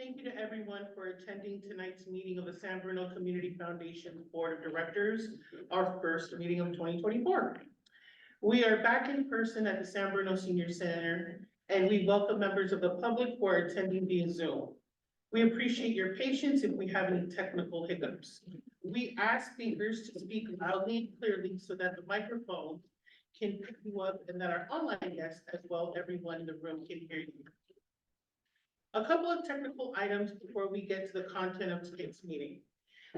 Thank you to everyone for attending tonight's meeting of the San Bruno Community Foundation Board of Directors, our first meeting of 2024. We are back in person at the San Bruno Senior Center, and we welcome members of the public who are attending via Zoom. We appreciate your patience if we have any technical hiccups. We ask speakers to speak loudly and clearly so that the microphone can pick you up and that our online guests as well, everyone in the room can hear you. A couple of technical items before we get to the content of today's meeting.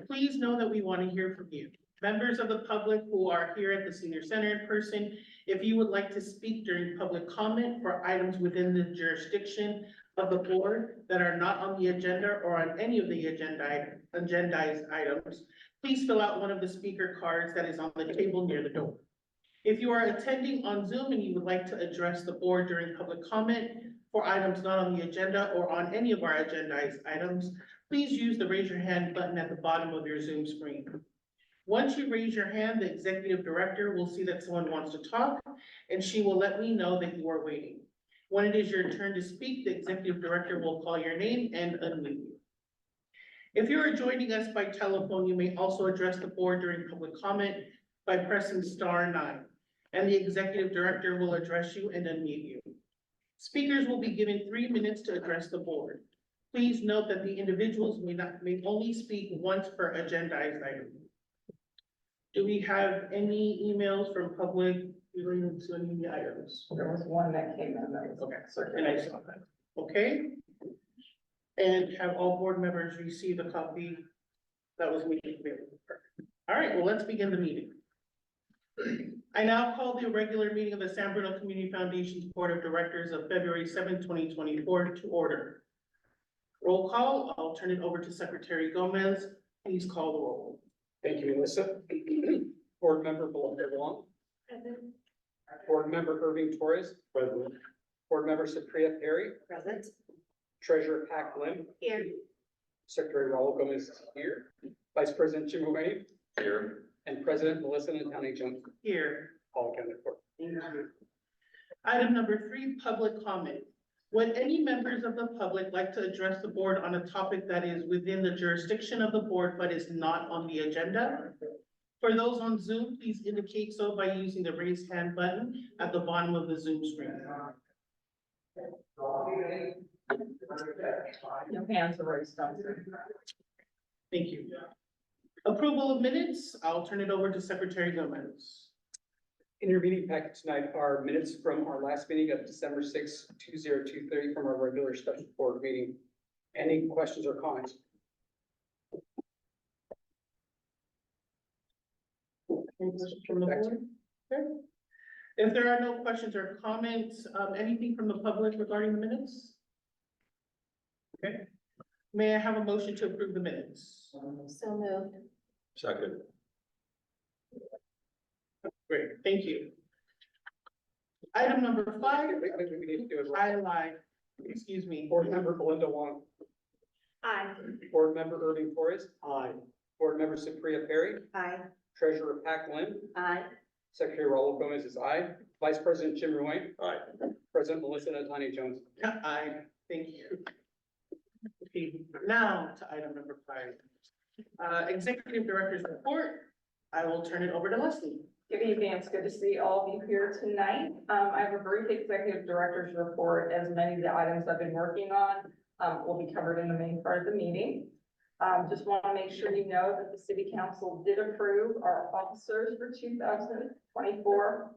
Please know that we want to hear from you. Members of the public who are here at the Senior Center in person, if you would like to speak during public comment for items within the jurisdiction of the board that are not on the agenda or on any of the agendized items, please fill out one of the speaker cards that is on the table near the door. If you are attending on Zoom and you would like to address the board during public comment for items not on the agenda or on any of our agendized items, please use the raise your hand button at the bottom of your Zoom screen. Once you raise your hand, the executive director will see that someone wants to talk, and she will let me know that you are waiting. When it is your turn to speak, the executive director will call your name and unmute you. If you are joining us by telephone, you may also address the board during public comment by pressing *9, and the executive director will address you and unmute you. Speakers will be given 3 minutes to address the board. Please note that the individuals may only speak once per agendized item. Do we have any emails from public related to any items? There was one that came in that was Okay, and I saw that. Okay. And have all board members received a copy that was made available? All right, well, let's begin the meeting. I now call the regular meeting of the San Bruno Community Foundation's Board of Directors of February 7, 2024 to order. Roll call. I'll turn it over to Secretary Gomez. Please call the roll. Thank you, Melissa. Board Member Belinda Wong. Present. Board Member Irving Torres. Present. Board Member Supriya Perry. Present. Treasurer Pac Lim. Here. Secretary Raul Gomez is here. Vice President Jim O'Malley. Here. And President Melissa Natani Jones. Here. All accounted for. Thank you. Item number 3, public comment. Would any members of the public like to address the board on a topic that is within the jurisdiction of the board but is not on the agenda? For those on Zoom, please indicate so by using the raise hand button at the bottom of the Zoom screen. No hands are raised. Thank you. Approval of minutes, I'll turn it over to Secretary Gomez. In your meeting packet tonight are minutes from our last meeting of December 6, 2023 from our regular special board meeting. Any questions or comments? Any questions from the board? Okay. If there are no questions or comments, anything from the public regarding the minutes? Okay. May I have a motion to approve the minutes? So moved. Second. Great, thank you. Item number 5, We need to do it. I lied, excuse me. Board Member Belinda Wong. Aye. Board Member Irving Torres. Aye. Board Member Supriya Perry. Aye. Treasurer Pac Lim. Aye. Secretary Raul Gomez is aye. Vice President Jim Roy. Aye. President Melissa Natani Jones. Aye, thank you. Okay, now to item number 5. Executive Director's Report. I will turn it over to Leslie. Good evening, it's good to see all of you here tonight. I have a brief executive director's report, as many of the items I've been working on will be covered in the main part of the meeting. Just want to make sure you know that the city council did approve our officers for 2024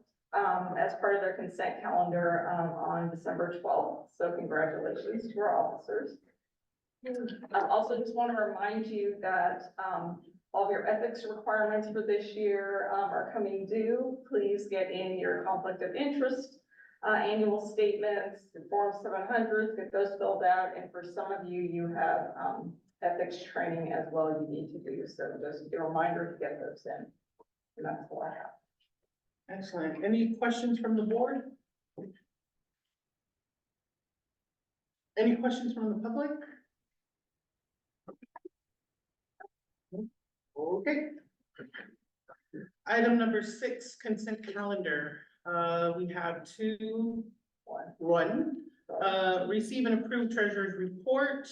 as part of their consent calendar on December 12th. So congratulations to our officers. I also just want to remind you that all of your ethics requirements for this year are coming due. Please get in your conflict of interest, annual statements, Form 700, get those filled out. And for some of you, you have ethics training as well you need to do. So just a reminder to get those in. And that's all I have. Excellent. Any questions from the board? Any questions from the public? Okay. Item number 6, consent calendar. We have one. Receive and approve treasurer's report.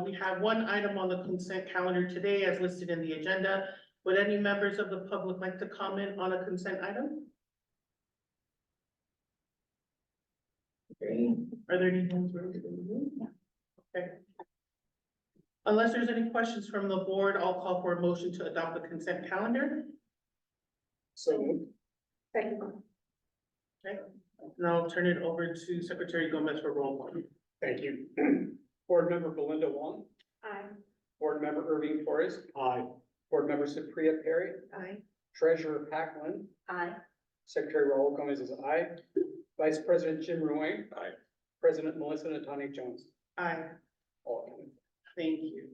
We have one item on the consent calendar today as listed in the agenda. Would any members of the public like to comment on a consent item? Okay, are there any hands raised? Okay. Unless there's any questions from the board, I'll call for a motion to adopt the consent calendar. So moved. Second. Okay, and I'll turn it over to Secretary Gomez for roll call. Thank you. Board Member Belinda Wong, Aye. Board Member Irving Torres. Aye. Board Member Supriya Perry, Aye. Treasurer Packlin, Aye. Secretary Raul Gomez is aye. Vice President Jim Ruane. Aye. President Melissa Natani Jones. Aye. All accounted. Thank you.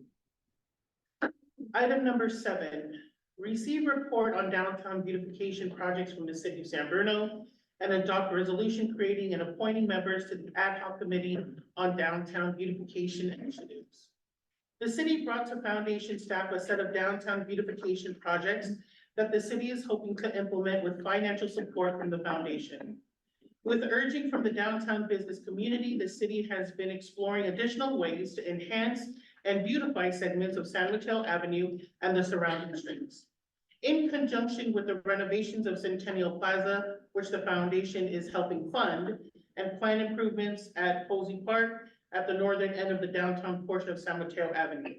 Item number 7, receive report on downtown beautification projects from the city of San Bruno and adopt resolution creating and appointing members to the ad hoc committee on downtown beautification initiatives. The city brought to foundation staff a set of downtown beautification projects that the city is hoping to implement with financial support from the foundation. With urging from the downtown business community, the city has been exploring additional ways to enhance and beautify segments of San Mateo Avenue and the surrounding streets. In conjunction with the renovations of Centennial Plaza, which the foundation is helping fund, and plan improvements at Posey Park at the northern end of the downtown portion of San Mateo Avenue.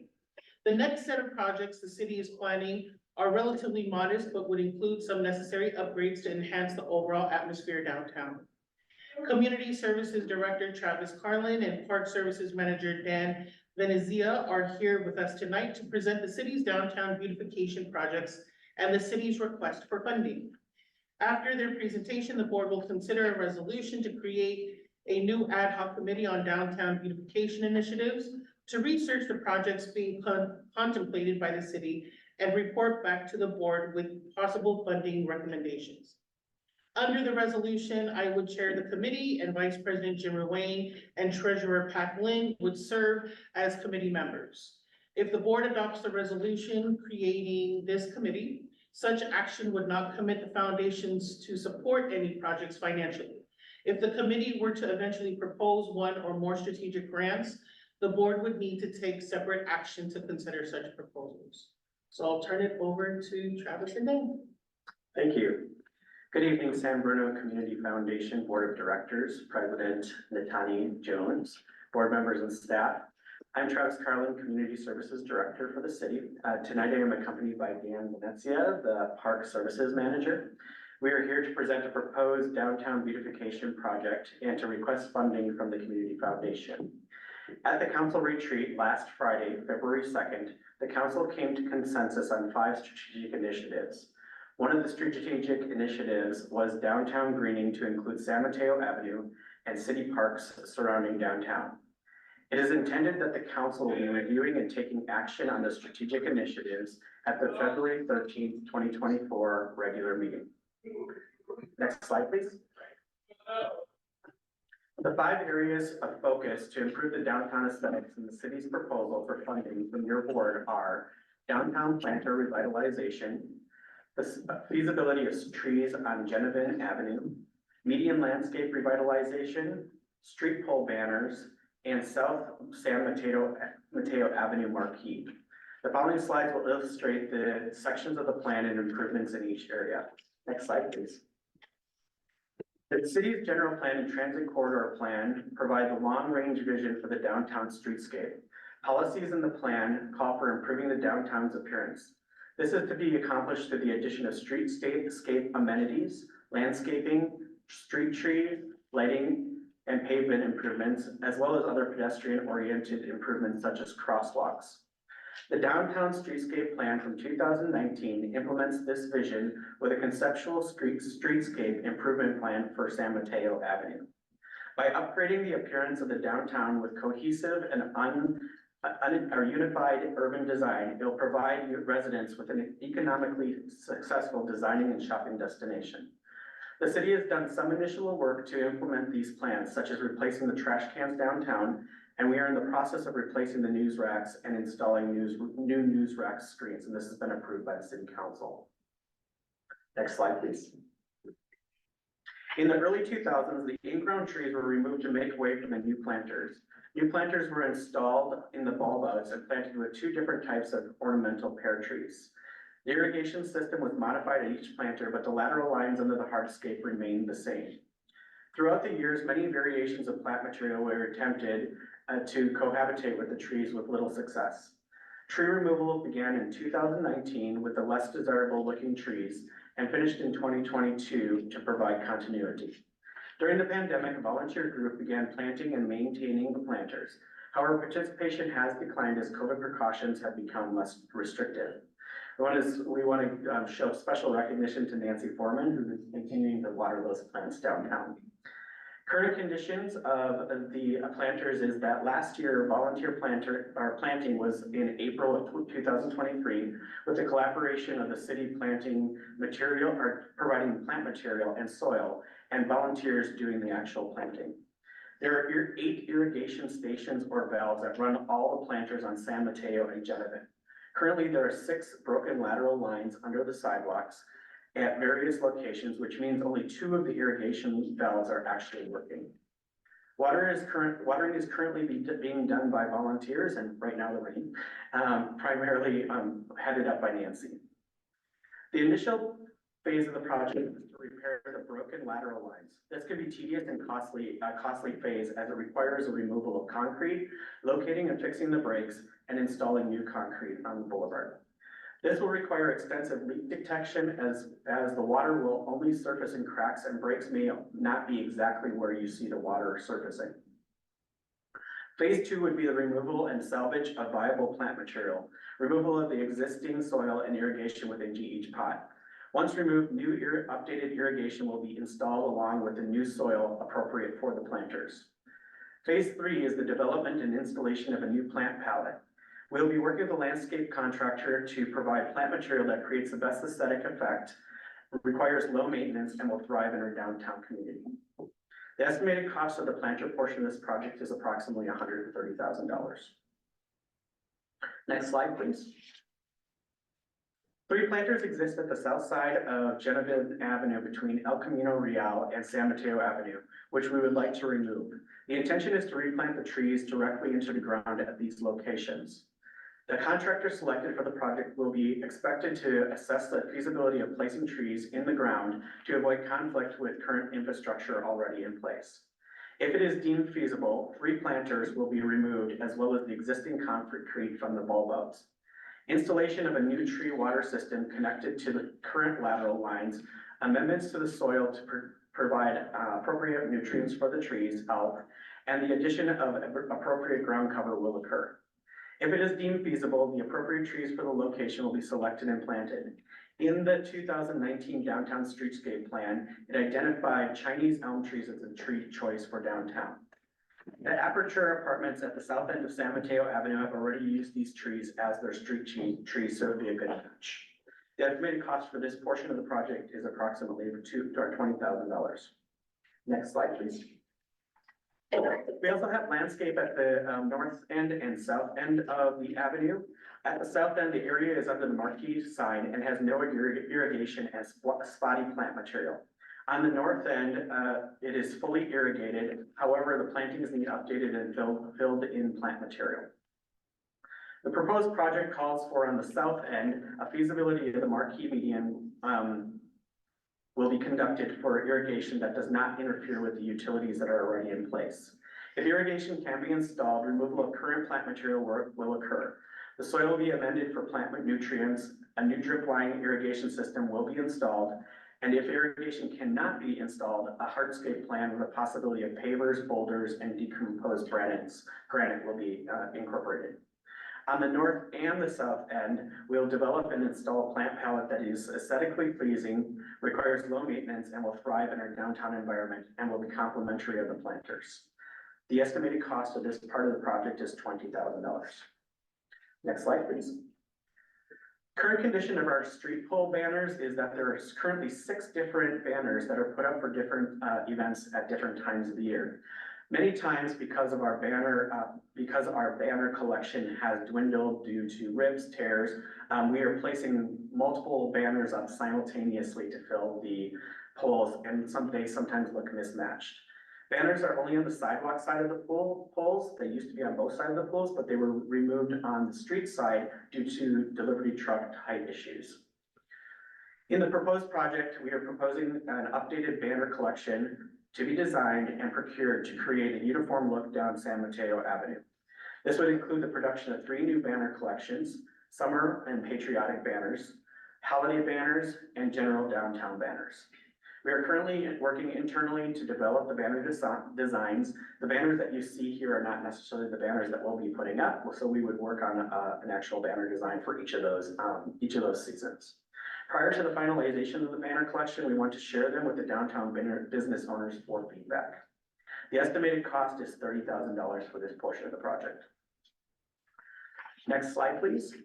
The next set of projects the city is planning are relatively modest, but would include some necessary upgrades to enhance the overall atmosphere downtown. Community Services Director Travis Carlin and Park Services Manager Dan Venezia are here with us tonight to present the city's downtown beautification projects and the city's request for funding. After their presentation, the board will consider a resolution to create a new ad hoc committee on downtown beautification initiatives to research the projects being contemplated by the city and report back to the board with possible funding recommendations. Under the resolution, I would chair the committee and Vice President Jim Ruane and Treasurer Pat Lynn would serve as committee members. If the board adopts the resolution creating this committee, such action would not commit the foundations to support any projects financially. If the committee were to eventually propose one or more strategic grants, the board would need to take separate action to consider such proposals. So I'll turn it over to Travis and Dan. Thank you. Good evening, San Bruno Community Foundation Board of Directors, President Natani Jones, board members and staff. I'm Travis Carlin, Community Services Director for the city. Tonight I am accompanied by Dan Venezia, the Park Services Manager. We are here to present a proposed downtown beautification project and to request funding from the Community Foundation. At the council retreat last Friday, February 2nd, the council came to consensus on 5 strategic initiatives. One of the strategic initiatives was downtown greening to include San Mateo Avenue and city parks surrounding downtown. It is intended that the council will be reviewing and taking action on the strategic initiatives at the February 13th, 2024 regular meeting. Next slide, please. The 5 areas of focus to improve the downtown aesthetics in the city's proposal for funding from your board are downtown planter revitalization, the feasibility of trees on Genevieve Avenue, median landscape revitalization, street pole banners, and South San Mateo Avenue marquee. The following slides will illustrate the sections of the plan and improvements in each area. Next slide, please. The city's general plan and transit corridor plan provide the long-range vision for the downtown streetscape. Policies in the plan call for improving the downtown's appearance. This is to be accomplished through the addition of streetscape amenities, landscaping, street trees, lighting, and pavement improvements, as well as other pedestrian-oriented improvements such as crosswalks. The downtown streetscape plan from 2019 implements this vision with a conceptual streetscape improvement plan for San Mateo Avenue. By upgrading the appearance of the downtown with cohesive and unified urban design, it will provide residents with an economically successful dining and shopping destination. The city has done some initial work to implement these plans, such as replacing the trash cans downtown, and we are in the process of replacing the news racks and installing new news rack screens, and this has been approved by the city council. Next slide, please. In the early 2000s, the ingrown trees were removed to make way for the new planters. New planters were installed in the bulb outs and planted with two different types of ornamental pear trees. The irrigation system was modified at each planter, but the lateral lines under the hardscape remained the same. Throughout the years, many variations of plant material were attempted to cohabitate with the trees with little success. Tree removal began in 2019 with the less desirable looking trees and finished in 2022 to provide continuity. During the pandemic, a volunteer group began planting and maintaining the planters. However, participation has declined as COVID precautions have become less restrictive. We want to show special recognition to Nancy Foreman, who is continuing to water those plants downtown. Current conditions of the planters is that last year volunteer planting was in April of 2023 with the collaboration of the city planting material or providing plant material and soil and volunteers doing the actual planting. There are 8 irrigation stations or valves that run all the planters on San Mateo and Genevieve. Currently, there are 6 broken lateral lines under the sidewalks at various locations, which means only 2 of the irrigation valves are actually working. Watering is currently being done by volunteers, and right now the rain, primarily headed up by Nancy. The initial phase of the project is to repair the broken lateral lines. This could be tedious and costly phase as it requires the removal of concrete, locating and fixing the breaks, and installing new concrete on the boulevard. This will require extensive leak detection as the water will only surface in cracks and breaks may not be exactly where you see the water surfacing. Phase 2 would be the removal and salvage of viable plant material, removal of the existing soil and irrigation within each pot. Once removed, new updated irrigation will be installed along with the new soil appropriate for the planters. Phase 3 is the development and installation of a new plant palette. We'll be working with a landscape contractor to provide plant material that creates the best aesthetic effect, requires low maintenance, and will thrive in our downtown community. The estimated cost of the planter portion of this project is approximately $130,000. Next slide, please. 3 planters exist at the south side of Genevieve Avenue between El Camino Real and San Mateo Avenue, which we would like to remove. The intention is to replant the trees directly into the ground at these locations. The contractor selected for the project will be expected to assess the feasibility of placing trees in the ground to avoid conflict with current infrastructure already in place. If it is deemed feasible, 3 planters will be removed as well as the existing concrete from the bulb outs. Installation of a new tree water system connected to the current lateral lines, amendments to the soil to provide appropriate nutrients for the trees out, and the addition of appropriate ground cover will occur. If it is deemed feasible, the appropriate trees for the location will be selected and planted. In the 2019 downtown streetscape plan, it identified Chinese elm trees as a tree choice for downtown. The Aperture Apartments at the south end of San Mateo Avenue have already used these trees as their street trees, so it would be a good match. The estimated cost for this portion of the project is approximately $20,000. Next slide, please. We also have landscape at the north end and south end of the avenue. At the south end, the area is under the marquee sign and has no irrigation and spotty plant material. On the north end, it is fully irrigated. However, the plantings need updated and filled in plant material. The proposed project calls for, on the south end, a feasibility of the marquee median will be conducted for irrigation that does not interfere with the utilities that are already in place. If irrigation can be installed, removal of current plant material will occur. The soil will be amended for plant nutrients, a new drip line irrigation system will be installed, and if irrigation cannot be installed, a hardscape plan with the possibility of pavers, boulders, and decomposed granite will be incorporated. On the north and the south end, we'll develop and install a plant palette that is aesthetically pleasing, requires low maintenance, and will thrive in our downtown environment and will be complementary of the planters. The estimated cost of this part of the project is $20,000. Next slide, please. Current condition of our street pole banners is that there are currently 6 different banners that are put up for different events at different times of the year. Many times, because our banner collection has dwindled due to ribs, tears, we are placing multiple banners up simultaneously to fill the poles, and they sometimes look mismatched. Banners are only on the sidewalk side of the poles. They used to be on both sides of the poles, but they were removed on the street side due to delivery truck height issues. In the proposed project, we are proposing an updated banner collection to be designed and procured to create a uniform look down San Mateo Avenue. This would include the production of 3 new banner collections, summer and patriotic banners, holiday banners, and general downtown banners. We are currently working internally to develop the banner designs. The banners that you see here are not necessarily the banners that we'll be putting up, so we would work on an actual banner design for each of those seasons. Prior to the finalization of the banner collection, we want to share them with the downtown business owners for feedback. The estimated cost is $30,000 for this portion of the project. Next slide, please.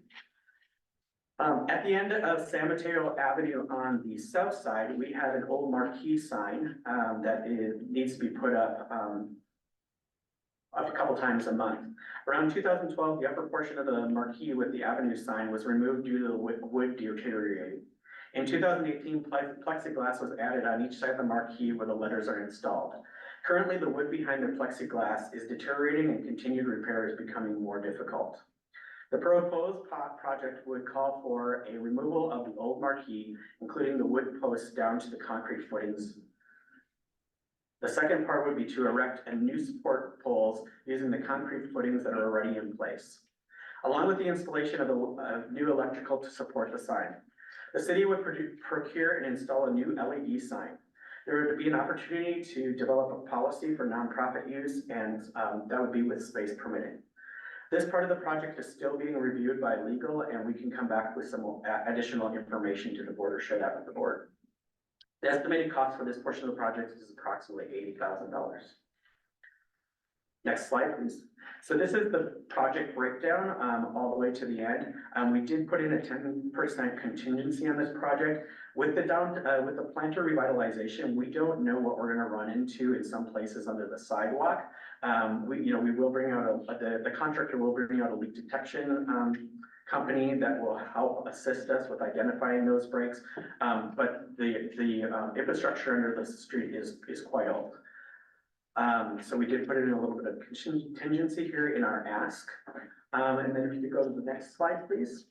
At the end of San Mateo Avenue on the south side, we have an old marquee sign that needs to be put up a couple times a month. Around 2012, the upper portion of the marquee with the avenue sign was removed due to the wood deteriorating. In 2018, plexiglass was added on each side of the marquee where the letters are installed. Currently, the wood behind the plexiglass is deteriorating and continued repair is becoming more difficult. The proposed project would call for a removal of the old marquee, including the wood posts down to the concrete footings. The second part would be to erect a new support poles using the concrete footings that are already in place, along with the installation of new electrical to support the sign. The city would procure and install a new LED sign. There would be an opportunity to develop a policy for nonprofit use, and that would be with space permitting. This part of the project is still being reviewed by legal, and we can come back with some additional information to the board or share that with the board. The estimated cost for this portion of the project is approximately $80,000. Next slide, please. So this is the project breakdown all the way to the end. We did put in a 10% contingency on this project. With the planter revitalization, we don't know what we're gonna run into in some places under the sidewalk. We will bring out the contractor will bring out a leak detection company that will help assist us with identifying those breaks. But the infrastructure under the street is quite old. So we did put in a little bit of contingency here in our ask. And then if you could go to the next slide, please.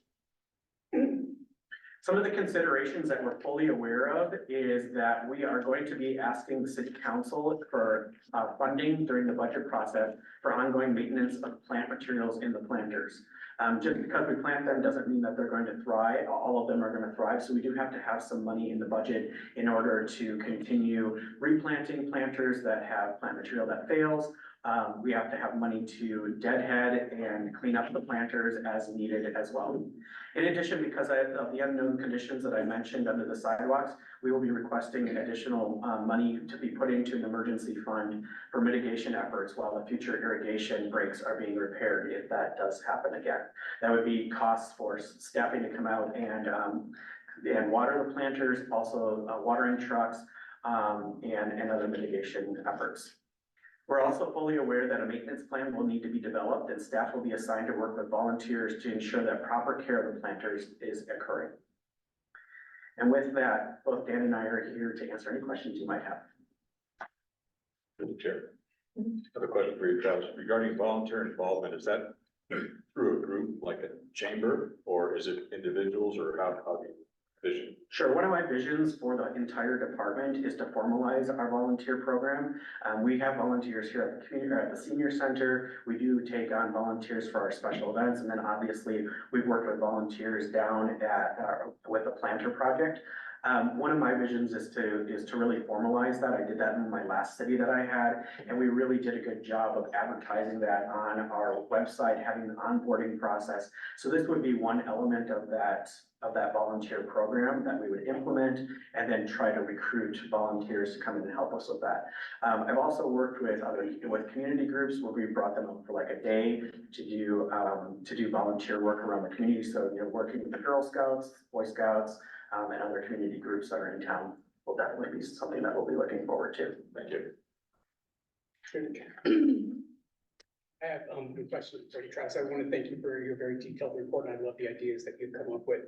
Some of the considerations that we're fully aware of is that we are going to be asking the city council for funding during the budget process for ongoing maintenance of plant materials in the planters. Just because we plant them doesn't mean that they're going to thrive. All of them are going to thrive. So we do have to have some money in the budget in order to continue replanting planters that have plant material that fails. We have to have money to deadhead and clean up the planters as needed as well. In addition, because of the unknown conditions that I mentioned under the sidewalks, we will be requesting additional money to be put into an emergency fund for mitigation efforts while the future irrigation breaks are being repaired if that does happen again. That would be costs for staffing to come out and water the planters, also watering trucks, and other mitigation efforts. We're also fully aware that a maintenance plan will need to be developed and staff will be assigned to work with volunteers to ensure that proper care of the planters is occurring. And with that, both Dan and I are here to answer any questions you might have. Mr. Chair, I have a question for you, Travis. Regarding volunteer involvement, is that through a group like a chamber, or is it individuals, or how do you vision? Sure. One of my visions for the entire department is to formalize our volunteer program. We have volunteers here at the community, or at the senior center. We do take on volunteers for our special events, and then obviously we've worked with volunteers down at with the planter project. One of my visions is to really formalize that. I did that in my last city that I had, and we really did a good job of advertising that on our website, having an onboarding process. So this would be one element of that volunteer program that we would implement and then try to recruit volunteers to come in and help us with that. I've also worked with community groups where we brought them up for like a day to do volunteer work around the community. So, working with the Girl Scouts, Boy Scouts, and other community groups that are in town will definitely be something that we'll be looking forward to. Thank you. I have a question for you, Travis. I want to thank you for your very detailed report, and I love the ideas that you've come up with.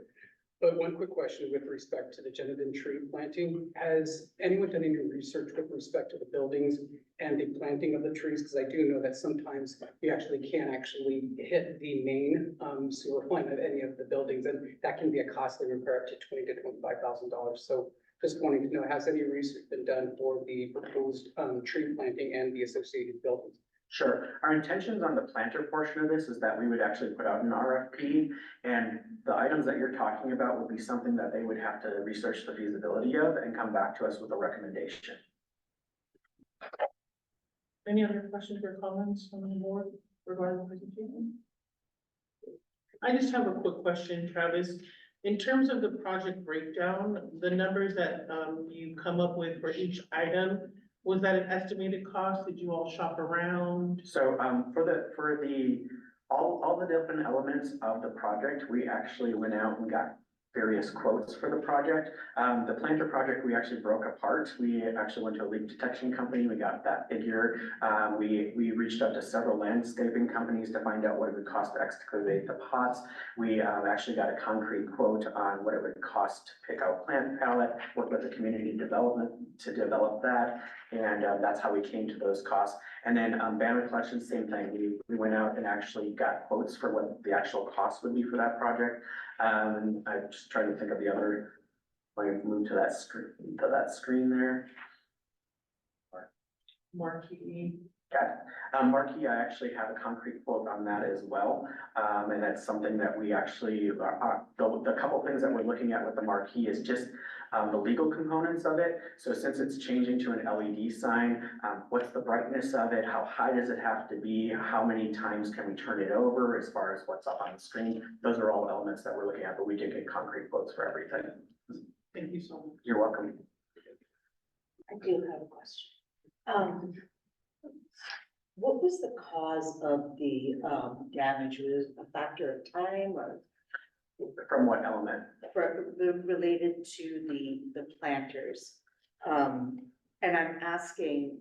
But one quick question with respect to the Genevan tree planting. Has anyone done any research with respect to the buildings and the planting of the trees? Because I do know that sometimes you actually can't actually hit the main sewer line of any of the buildings, and that can be a costly repair up to $20,000 to $25,000. So just wanting to know, has any research been done for the proposed tree planting and the associated buildings? Sure. Our intentions on the planter portion of this is that we would actually put out an RFP, and the items that you're talking about would be something that they would have to research the feasibility of and come back to us with a recommendation. Any other questions or comments from the board regarding the presentation? I just have a quick question, Travis. In terms of the project breakdown, the numbers that you come up with for each item, was that an estimated cost? Did you all shop around? So, all the different elements of the project, we actually went out and got various quotes for the project. The planter project, we actually broke apart. We actually went to a leak detection company. We got that figure. We reached out to several landscaping companies to find out what it would cost to excavate the pots. We actually got a concrete quote on what it would cost to pick out plant palette, work with the community development to develop that. And that's how we came to those costs. And then banner collection, same thing. We went out and actually got quotes for what the actual cost would be for that project. I'm just trying to think of the other, let me move to that screen there. Marquee. Okay, Marquee, I actually have a concrete quote on that as well. And that's something that we actually, the couple things that we're looking at with the Marquee is just the legal components of it. So since it's changing to an LED sign, what's the brightness of it? How high does it have to be? How many times can we turn it over as far as what's up on the screen? Those are all elements that we're looking at, but we did get concrete quotes for everything. Thank you so much. You're welcome. I do have a question. What was the cause of the damage? Was it a factor of time or From what element? related to the planters? And I'm asking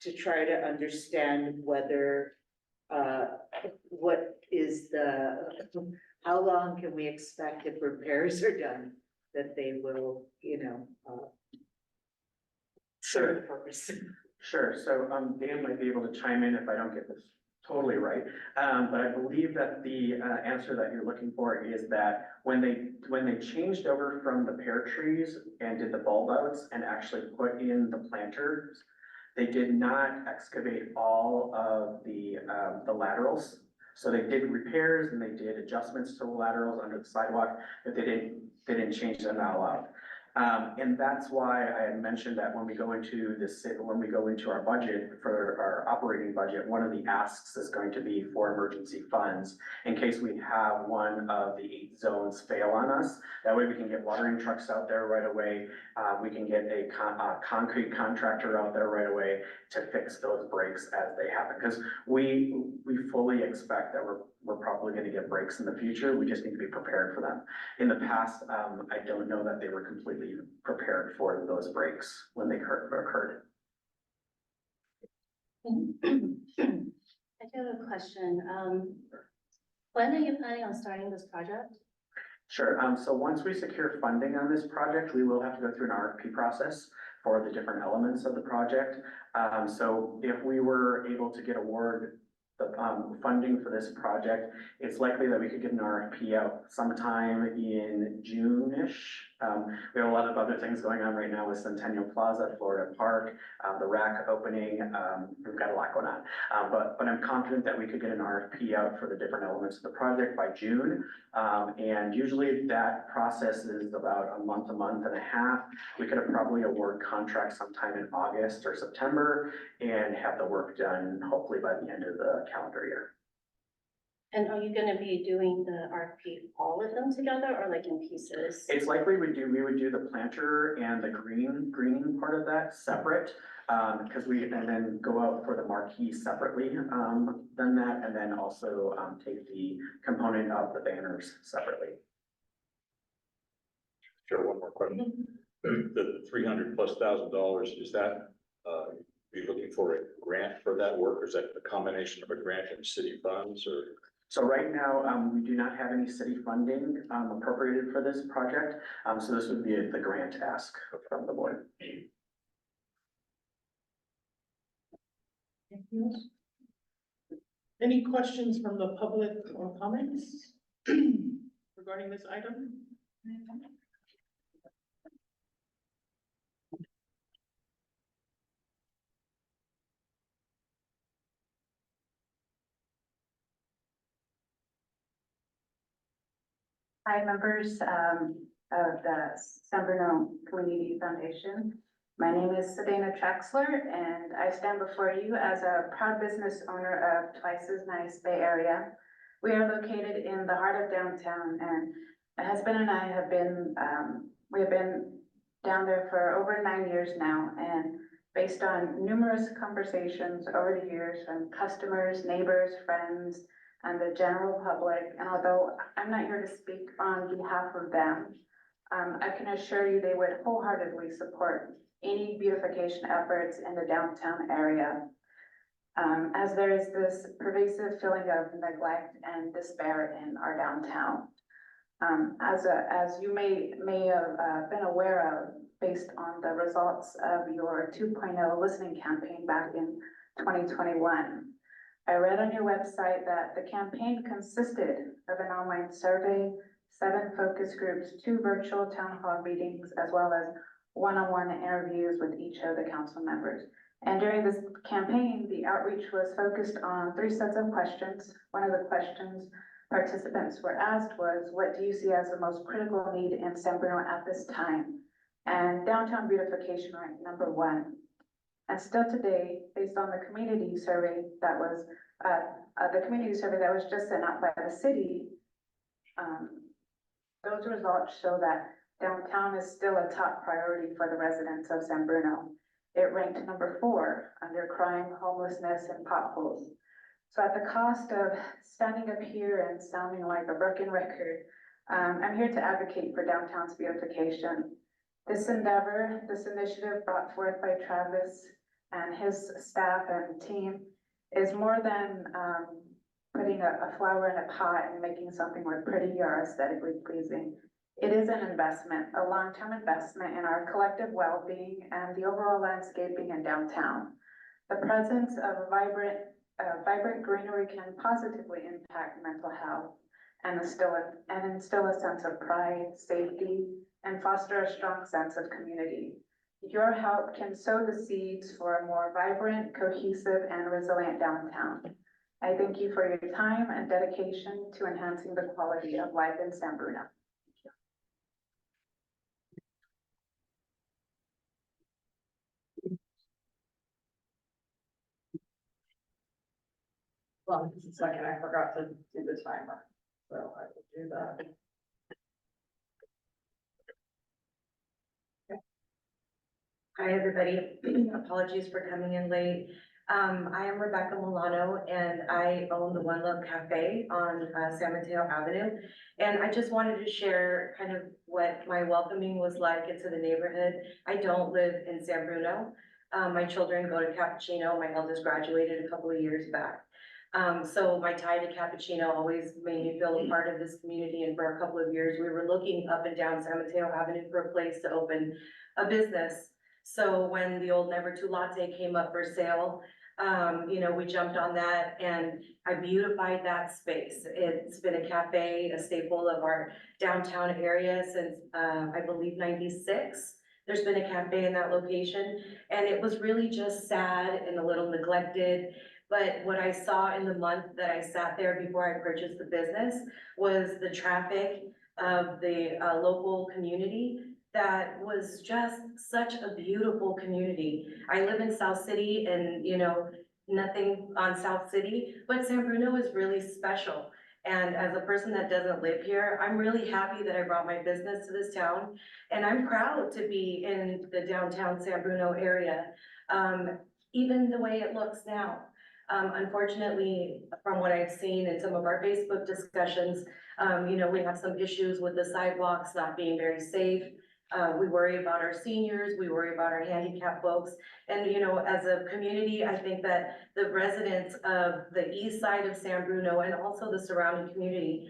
to try to understand whether what is how long can we expect if repairs are done that they will, serve the purpose? Sure, so Dan might be able to chime in if I don't get this totally right. But I believe that the answer that you're looking for is that when they changed over from the pear trees and did the bulb outs and actually put in the planters, they did not excavate all of the laterals. So they did repairs and they did adjustments to the laterals under the sidewalk, but they didn't change them all out. And that's why I had mentioned that when we go into our budget for our operating budget, one of the asks is going to be for emergency funds in case we have one of the 8 zones fail on us. That way we can get watering trucks out there right away. We can get a concrete contractor out there right away to fix those breaks as they happen. Because we fully expect that we're probably going to get breaks in the future. We just need to be prepared for them. In the past, I don't know that they were completely prepared for those breaks when they occurred. I do have a question. When are you planning on starting this project? Sure. So once we secure funding on this project, we will have to go through an RFP process for the different elements of the project. So if we were able to get awarded the funding for this project, it's likely that we could get an RFP out sometime in June-ish. We have a lot of other things going on right now with Centennial Plaza, Florida Park, the rack opening. We've got a lot going on. But I'm confident that we could get an RFP out for the different elements of the project by June. And usually that process is about a month and a half. We could have probably award contracts sometime in August or September and have the work done hopefully by the end of the calendar year. And are you gonna be doing the RFP, all of them together or like in pieces? It's likely we would do the planter and the greening part of that separate. Because and then go out for the marquee separately, than that, and then also, take the component of the banners separately. Sure, one more question. The $300,000+, is that, be looking for a grant for that work, or is that a combination of a grant and city funds, or? So right now, we do not have any city funding, appropriated for this project, so this would be the grant ask from the board. Any questions from the public or comments regarding this item? Hi, members of the San Bruno Community Foundation. My name is Sedena Traxler, and I stand before you as a proud business owner of Twice as Nice Bay Area. We are located in the heart of downtown, and my husband and I have been, we have been down there for over 9 years now, and based on numerous conversations over the years from customers, neighbors, friends, and the general public, and although I'm not here to speak on behalf of them, I can assure you they would wholeheartedly support any beautification efforts in the downtown area. As there is this pervasive feeling of neglect and despair in our downtown. As you may have been aware of, based on the results of your 2.0 listening campaign back in 2021. I read on your website that the campaign consisted of an online survey, 7 focus groups, 2 virtual town hall meetings, as well as one-on-one interviews with each of the council members. And during this campaign, the outreach was focused on 3 sets of questions. One of the questions participants were asked was, what do you see as the most critical need in San Bruno at this time? And downtown beautification ranked number 1. And still today, based on the community survey that was just sent out by the city, those results show that downtown is still a top priority for the residents of San Bruno. It ranked number 4 under crime, homelessness, and potholes. So at the cost of standing up here and sounding like a broken record, I'm here to advocate for downtown's beautification. This initiative brought forth by Travis and his staff and team is more than putting a flower in a pot and making something look pretty or aesthetically pleasing. It is an investment, a long-term investment in our collective well-being and the overall landscaping in downtown. The presence of vibrant greenery can positively impact mental health and instill a sense of pride, safety, and foster a strong sense of community. Your help can sow the seeds for a more vibrant, cohesive, and resilient downtown. I thank you for your time and dedication to enhancing the quality of life in San Bruno. Well, just a second, I forgot to do the timer, so I will do that. Hi, everybody. Apologies for coming in late. I am Rebecca Milano and I own the One Love Cafe on San Mateo Avenue. And I just wanted to share kind of what my welcoming was like into the neighborhood. I don't live in San Bruno. My children go to Cappuccino. My eldest graduated a couple of years back. So my tie to Cappuccino always made me feel a part of this community. And for a couple of years, we were looking up and down San Mateo Avenue for a place to open a business. So when the old Never Too Latte came up for sale, we jumped on that and I beautified that space. It's been a cafe, a staple of our downtown area since, I believe 96. There's been a cafe in that location and it was really just sad and a little neglected. But what I saw in the month that I sat there before I purchased the business was the traffic of the local community. That was just such a beautiful community. I live in South City and, nothing on South City, but San Bruno is really special. And as a person that doesn't live here, I'm really happy that I brought my business to this town. And I'm proud to be in the downtown San Bruno area, even the way it looks now. Unfortunately, from what I've seen in some of our Facebook discussions, we have some issues with the sidewalks not being very safe. We worry about our seniors, we worry about our handicapped folks. And, you know, as a community, I think that the residents of the east side of San Bruno and also the surrounding community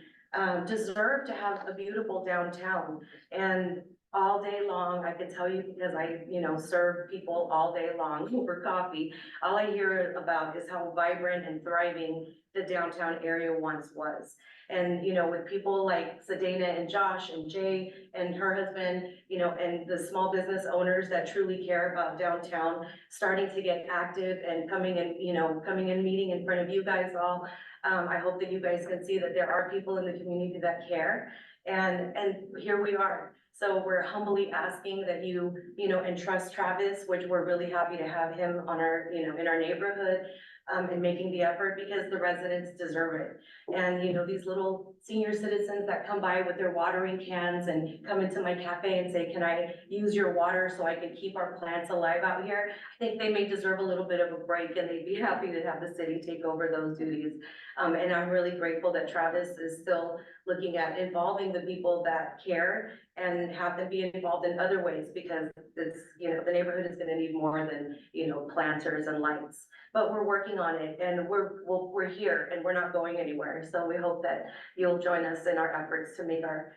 deserve to have a beautiful downtown. And all day long, I can tell you, because I, you know, serve people all day long over coffee, all I hear about is how vibrant and thriving the downtown area once was. And, you know, with people like Sedena and Josh and Jay and her husband, you know, and the small business owners that truly care about downtown, starting to get active and coming in, you know, coming in, meeting in front of you guys all. I hope that you guys can see that there are people in the community that care. And here we are. So we're humbly asking that you know, entrust Travis, which we're really happy to have him on our, you know, in our neighborhood, and making the effort because the residents deserve it. And, you know, these little senior citizens that come by with their watering cans and come into my cafe and say, can I use your water so I can keep our plants alive out here? I think they may deserve a little bit of a break and they'd be happy to have the city take over those duties. And I'm really grateful that Travis is still looking at involving the people that care and have them be involved in other ways because it's, you know, the neighborhood is gonna need more than, you know, planters and lights. But we're working on it and we're here and we're not going anywhere. So we hope that you'll join us in our efforts to make our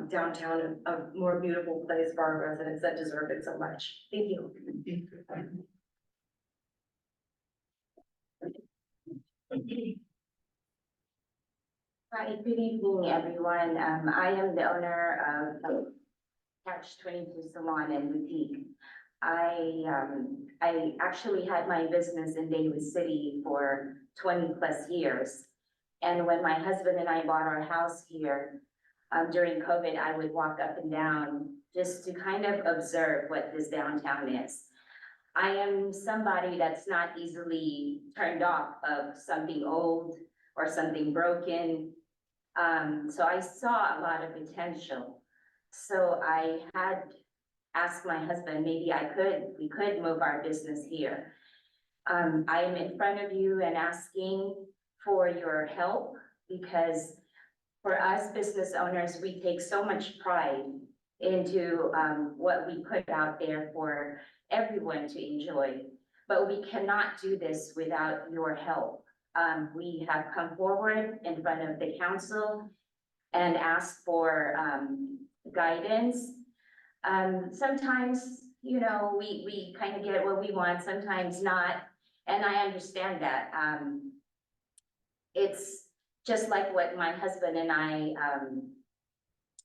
downtown a more beautiful place for our residents that deserve it so much. Thank you. Hi, good evening, everyone. I am the owner of Catch 22 Salon and Boutique. I actually had my business in Davis City for 20 plus years. And when my husband and I bought our house here, during COVID, I would walk up and down just to kind of observe what this downtown is. I am somebody that's not easily turned off of something old or something broken. So I saw a lot of potential. So I had asked my husband, maybe we could move our business here. I am in front of you and asking for your help because for us business owners, we take so much pride into what we put out there for everyone to enjoy. But we cannot do this without your help. We have come forward in front of the council and asked for guidance. Sometimes, you know, we kind of get what we want, sometimes not. And I understand that. It's just like what my husband and I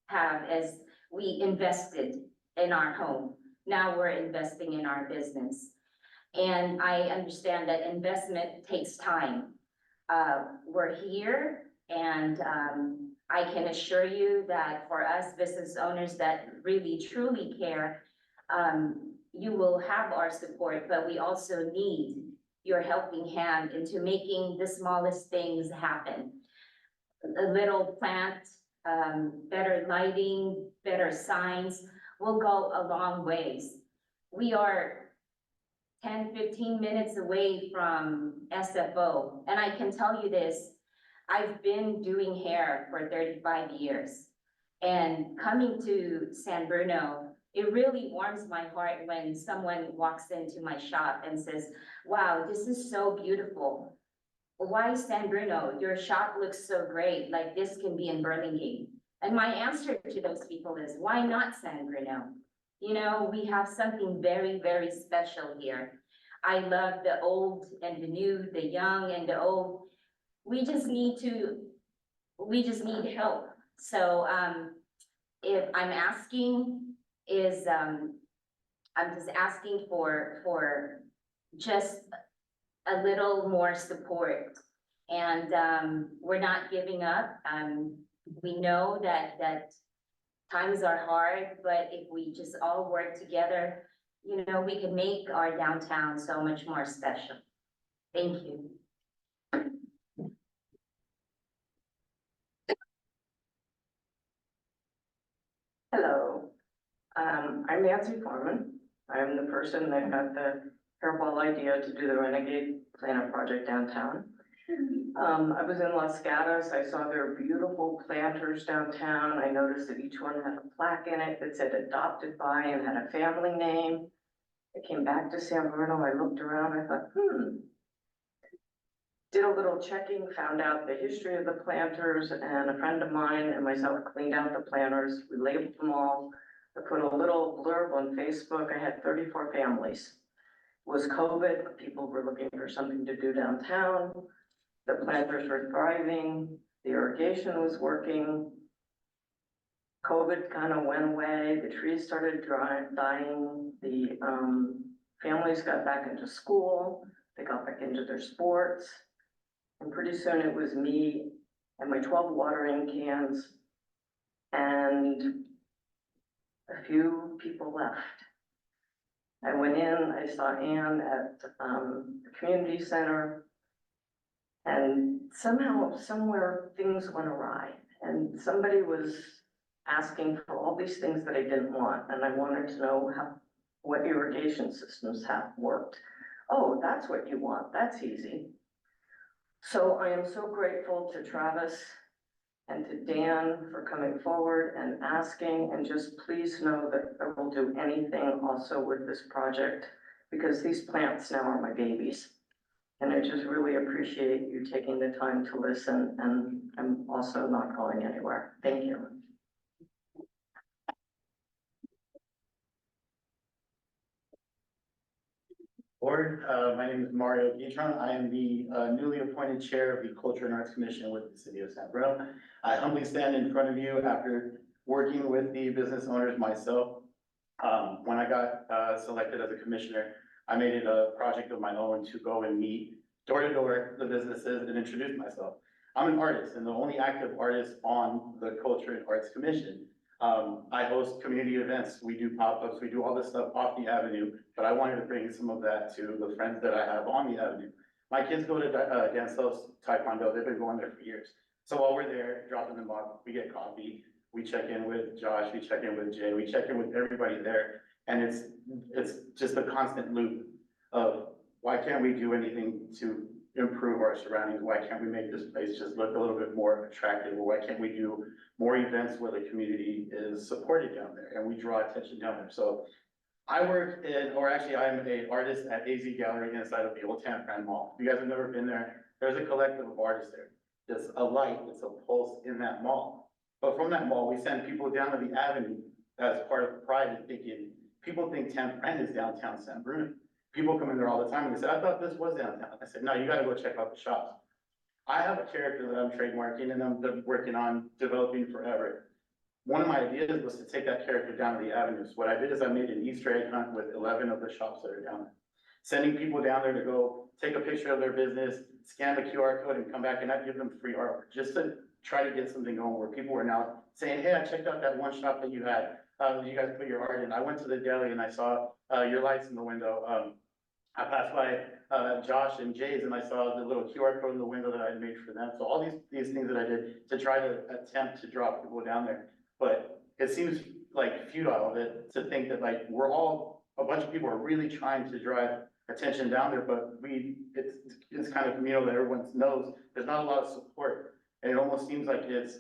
have as we invested in our home. Now we're investing in our business. And I understand that investment takes time. We're here and I can assure you that for us business owners that really truly care, you will have our support, but we also need your helping hand into making the smallest things happen. A little plant, better lighting, better signs will go a long ways. We are 10, 15 minutes away from SFO. And I can tell you this, I've been doing hair for 35 years. And coming to San Bruno, it really warms my heart when someone walks into my shop and says, wow, this is so beautiful. Why San Bruno? Your shop looks so great, like this can be in Burlingame. And my answer to those people is, why not San Bruno? You know, we have something very, very special here. I love the old and the new, the young and the old. We just need help. So if I'm asking is, I'm just asking for just a little more support. And we're not giving up. We know that times are hard, but if we just all work together, you know, we can make our downtown so much more special. Thank you. Hello, I'm Nancy Foreman. I'm the person that got the hairball idea to do the Renegade Planner project downtown. I was in Los Gatos, I saw their beautiful planters downtown, I noticed that each one had a plaque in it that said adopted by and had a family name. I came back to San Bruno, I looked around, I thought, did a little checking, found out the history of the planters, and a friend of mine and myself cleaned out the planters, we labeled them all. I put a little blurb on Facebook, I had 34 families. It was COVID, people were looking for something to do downtown. The planters were thriving, the irrigation was working. COVID kind of went away, the trees started dying, the families got back into school, they got back into their sports. And pretty soon it was me and my 12 watering cans and a few people left. I went in, I saw Ann at the community center. And somehow, somewhere, things went awry, and somebody was asking for all these things that I didn't want, and I wanted to know what irrigation systems have worked. Oh, that's what you want, that's easy. So I am so grateful to Travis and to Dan for coming forward and asking, and just please know that I will do anything also with this project, because these plants now are my babies. And I just really appreciate you taking the time to listen, and I'm also not going anywhere. Thank you. Board, my name is Mario Guitron. I am the newly appointed chair of the Culture and Arts Commission with the City of San Bruno. I humbly stand in front of you after working with the business owners myself. When I got selected as a commissioner, I made it a project of my own to go and meet door to door the businesses and introduce myself. I'm an artist and the only active artist on the Culture and Arts Commission. I host community events, we do pop-ups, we do all this stuff off the avenue, but I wanted to bring some of that to the friends that I have on the avenue. My kids go to Dancelos Taekwondo, they've been going there for years. So while we're there, dropping them off, we get coffee, we check in with Josh, we check in with Jay, we check in with everybody there. And it's just a constant loop of why can't we do anything to improve our surroundings? Why can't we make this place just look a little bit more attractive? Or why can't we do more events where the community is supported down there and we draw attention down there? So I work in, or actually I'm an artist at AZ Gallery inside of the Old San Fran Mall. If you guys have never been there, there's a collective of artists there. There's a light, it's a pulse in that mall. But from that mall, we send people down to the avenue as part of Pride and thinking, people think 10th Fran is downtown San Bruno. People come in there all the time and they say, I thought this was downtown. I said, no, you gotta go check out the shops. I have a character that I'm trademarking and I'm working on developing forever. One of my ideas was to take that character down to the avenues. What I did is I made an Easter egg hunt with 11 of the shops that are down there. Sending people down there to go take a picture of their business, scan the QR code and come back and I give them free artwork just to try to get something going where people are now saying, hey, I checked out that one shop that you had. You guys put your art in. I went to the deli and I saw your lights in the window. I passed by Josh and Jay's and I saw the little QR code in the window that I had made for them. So all these things that I did to try to attempt to draw people down there. But it seems like futile to think that like we're all, a bunch of people are really trying to drive attention down there, but it's kind of communal that everyone knows there's not a lot of support. And it almost seems like it's,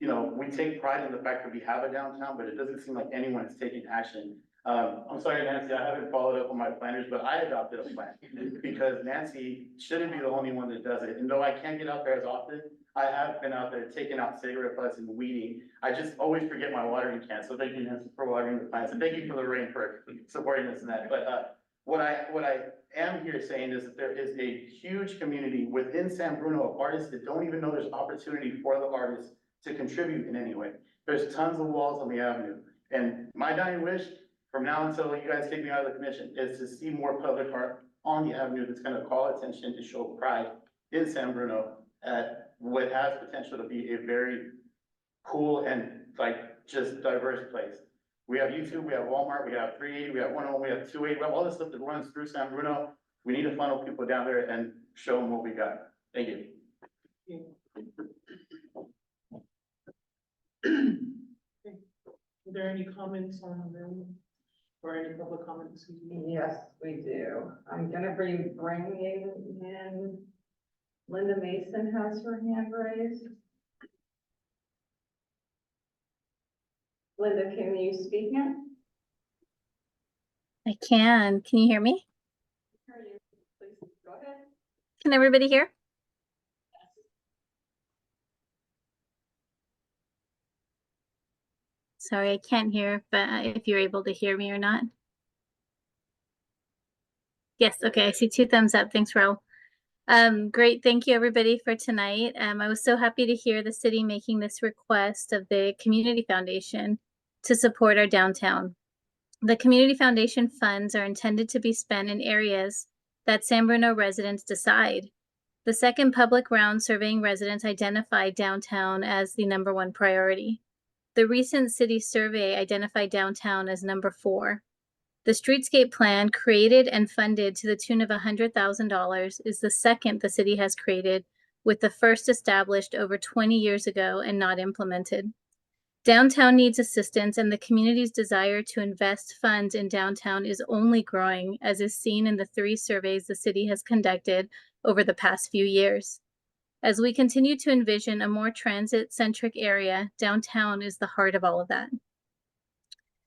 you know, we take pride in the fact that we have a downtown, but it doesn't seem like anyone is taking action. I'm sorry, Nancy, I haven't followed up on my planners, but I adopted a plan because Nancy shouldn't be the only one that does it. And though I can't get out there as often, I have been out there taking out cigarette butts and weeding. I just always forget my watering can. So thank you, Nancy, for watering the plants and thank you for the rain for supporting us in that. But what I am here saying is that there is a huge community within San Bruno of artists that don't even know there's opportunity for the artists to contribute in any way. There's tons of walls on the avenue. And my dying wish from now until you guys take me out of the commission is to see more public art on the avenue that's gonna call attention to show pride in San Bruno at what has potential to be a very cool and like just diverse place. We have YouTube, we have Walmart, we have 380, we have 101, we have 280, we have all this stuff that runs through San Bruno. We need to funnel people down there and show them what we got. Thank you. Are there any comments on them? Or any public comments? Yes, we do. I'm gonna bring in Linda Mason has her hand raised. Linda, can you speak now? I can. Can you hear me? Please go ahead. Can everybody hear? Sorry, I can't hear, but if you're able to hear me or not. Yes, okay, I see 2 thumbs up. Thanks, Raul. Great, thank you everybody for tonight. I was so happy to hear the city making this request of the Community Foundation to support our downtown. The Community Foundation funds are intended to be spent in areas that San Bruno residents decide. The second public round surveying residents identified downtown as the #1 priority. The recent city survey identified downtown as #4. The streetscape plan, created and funded to the tune of $100,000, is the second the city has created, with the first established over 20 years ago and not implemented. Downtown needs assistance, and the community's desire to invest funds in downtown is only growing, as is seen in the 3 surveys the city has conducted over the past few years. As we continue to envision a more transit-centric area, downtown is the heart of all of that.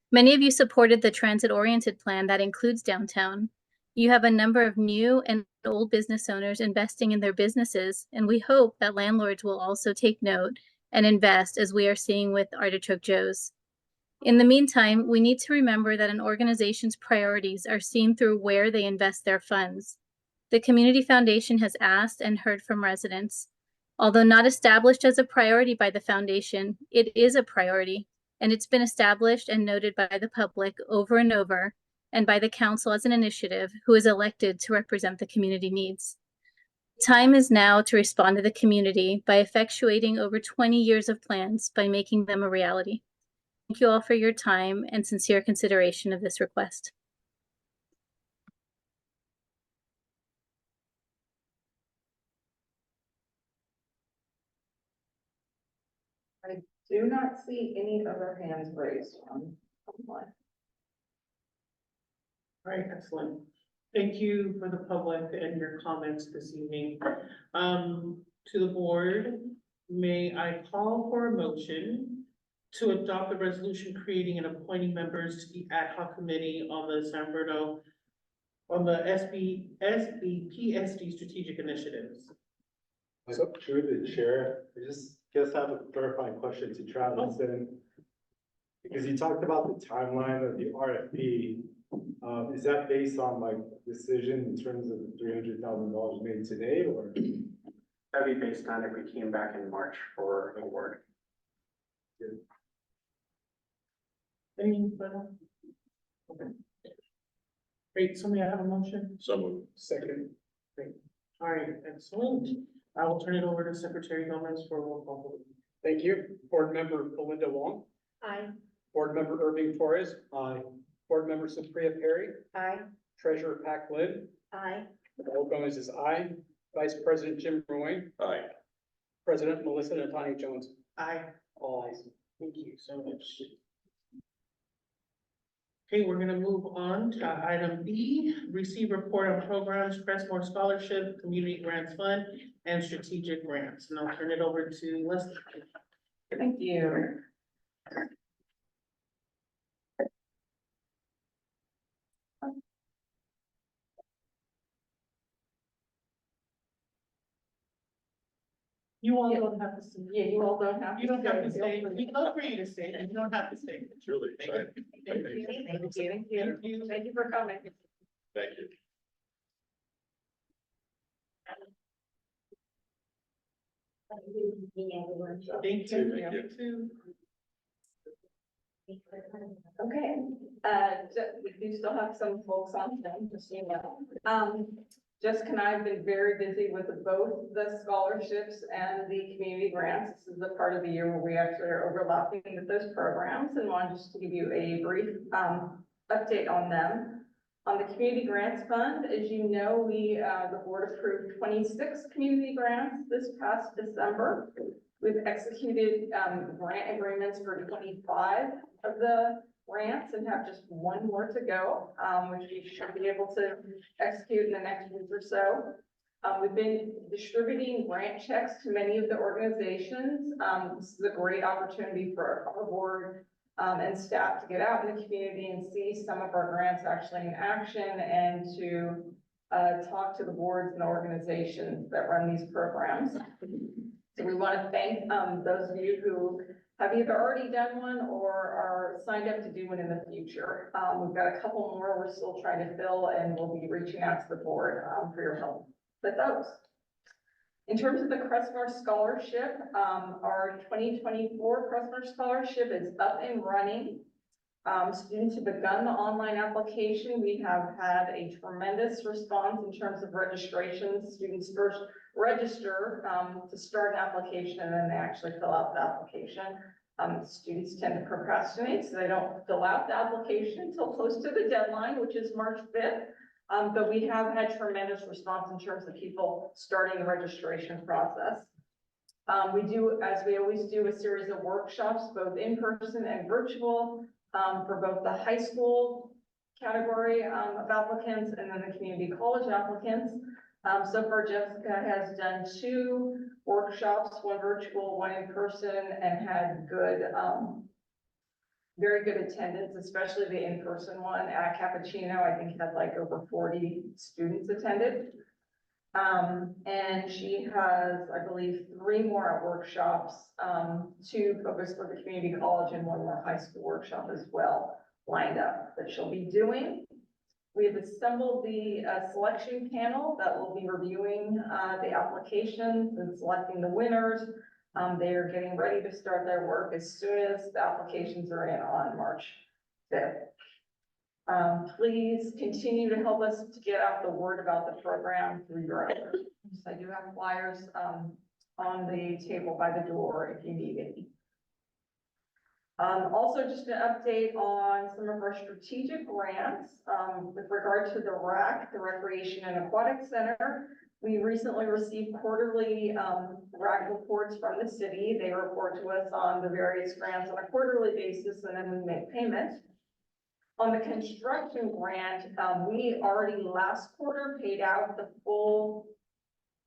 Many of you supported the transit-oriented plan that includes downtown. You have a number of new and old business owners investing in their businesses, and we hope that landlords will also take note and invest, as we are seeing with Artichoke Joe's. In the meantime, we need to remember that an organization's priorities are seen through where they invest their funds. The Community Foundation has asked and heard from residents. Although not established as a priority by the foundation, it is a priority, and it's been established and noted by the public over and over, and by the council as an initiative who is elected to represent the community needs. Time is now to respond to the community by effectuating over 20 years of plans by making them a reality. Thank you all for your time and sincere consideration of this request. I do not see any other hands raised on online. All right, excellent. Thank you for the public and your comments this evening. To the board, may I call for a motion to adopt a resolution creating and appointing members to the ad hoc committee on the San Bruno, on the SBPSD strategic initiatives. So through the chair, I just guess I have a clarifying question to Travis and because you talked about the timeline of the RFP, is that based on like decision in terms of the $300,000 made today or? That'd be based on if we came back in March for award. Any further? Okay. Great, so may I have a motion? So moved. Second. All right, excellent. I will turn it over to Secretary Gomez for a roll call vote. Thank you. Board Member Belinda Wong. Aye. Board Member Irving Torres. Aye. Board Member Supriya Perry. Aye. Treasurer Pac Lynn. Aye. Raul Gomez is aye. Vice President Jim Roy. Aye. President Melissa Natani Jones. Aye. All ayes. Thank you so much. Okay, we're gonna move on to item B, receive report on programs, Crestmore Scholarship, Community Grants Fund, and strategic grants. And I'll turn it over to Leslie. Thank you. You all don't have to stay. Yeah, you all don't have to. You don't have to Feel stay. free. We'd love for you to stay, but you don't have to stay. It's really exciting. Thank you. Thank you. Thank you for coming. Thank you. Thank Thank you. you. You too. Okay, we do still have some folks on them, just so you know. Jessica and I have been very busy with both the scholarships and the community grants. This is the part of the year where we actually are overlapping with those programs and wanted just to give you a brief, update on them. On the Community Grants Fund, as you know, the board approved 26 community grants this past December. We've executed, grant agreements for 25 of the grants and have just one more to go, which we should be able to execute in the next week or so. We've been distributing grant checks to many of the organizations. This is a great opportunity for our board and staff to get out in the community and see some of our grants actually in action and to talk to the boards and organizations that run these programs. So we want to thank those of you who have either already done one or are signed up to do one in the future. We've got a couple more we're still trying to fill, and we'll be reaching out to the board for your help with those. In terms of the Crestmore Scholarship, our 2024 Crestmore Scholarship is up and running. Students have begun the online application. We have had a tremendous response in terms of registration. Students first register to start an application, and then they actually fill out the application. Students tend to procrastinate, so they don't fill out the application until close to the deadline, which is March 5th. But we have had tremendous response in terms of people starting the registration process. We do, as we always do, a series of workshops, both in person and virtual, for both the high school category of applicants and then the community college applicants. So far, Jessica has done 2 workshops, one virtual, one in person, and had good, very good attendance, especially the in-person one at Cappuccino. I think had like over 40 students attended. And she has, I believe, 3 more at workshops, 2 focused for the community college and 1 more high school workshop as well lined up that she'll be doing. We have assembled the selection panel that will be reviewing the applications and selecting the winners. They are getting ready to start their work as soon as the applications are in on March 5th. Please continue to help us to get out the word about the program through your efforts. I do have flyers on the table by the door if you need any. Also, just an update on some of our strategic grants with regard to the RAC, the Recreation and Aquatic Center. We recently received quarterly RAC reports from the city. They report to us on the various grants on a quarterly basis, and then we make payment. On the construction grant, we already last quarter paid out the full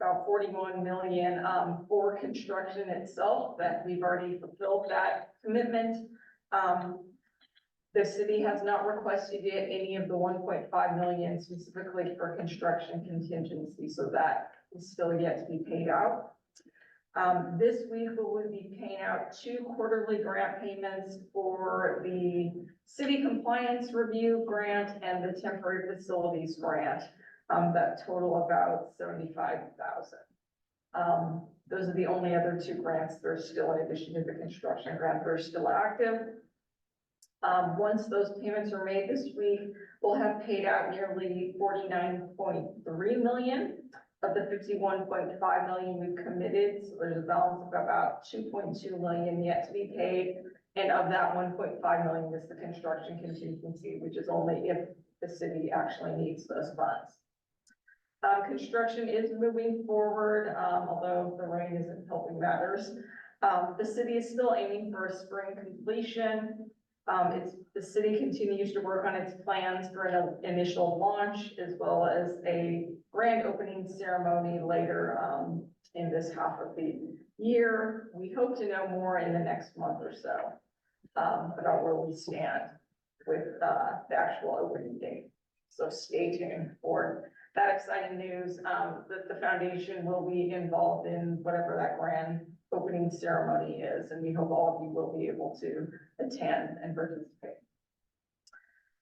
about 41 million for construction itself, that we've already fulfilled that commitment. The city has not requested yet any of the 1.5 million specifically for construction contingency, so that is still yet to be paid out. This week we will be paying out 2 quarterly grant payments for the city compliance review grant and the temporary facilities grant. That total about 75,000. Those are the only other 2 grants that are still, in addition to the construction grant, that are still active. Once those payments are made this week, we'll have paid out nearly 49.3 million of the 51.5 million we've committed. So there's a balance of about 2.2 million yet to be paid. And of that 1.5 million is the construction contingency, which is only if the city actually needs those funds. Construction is moving forward, although the rain isn't helping matters. The city is still aiming for a spring completion. The city continues to work on its plans for an initial launch, as well as a grand opening ceremony later in this half of the year. We hope to know more in the next month or so about where we stand with the actual opening date. So stay tuned for that exciting news, that the foundation will be involved in whatever that grand opening ceremony is, and we hope all of you will be able to attend and participate.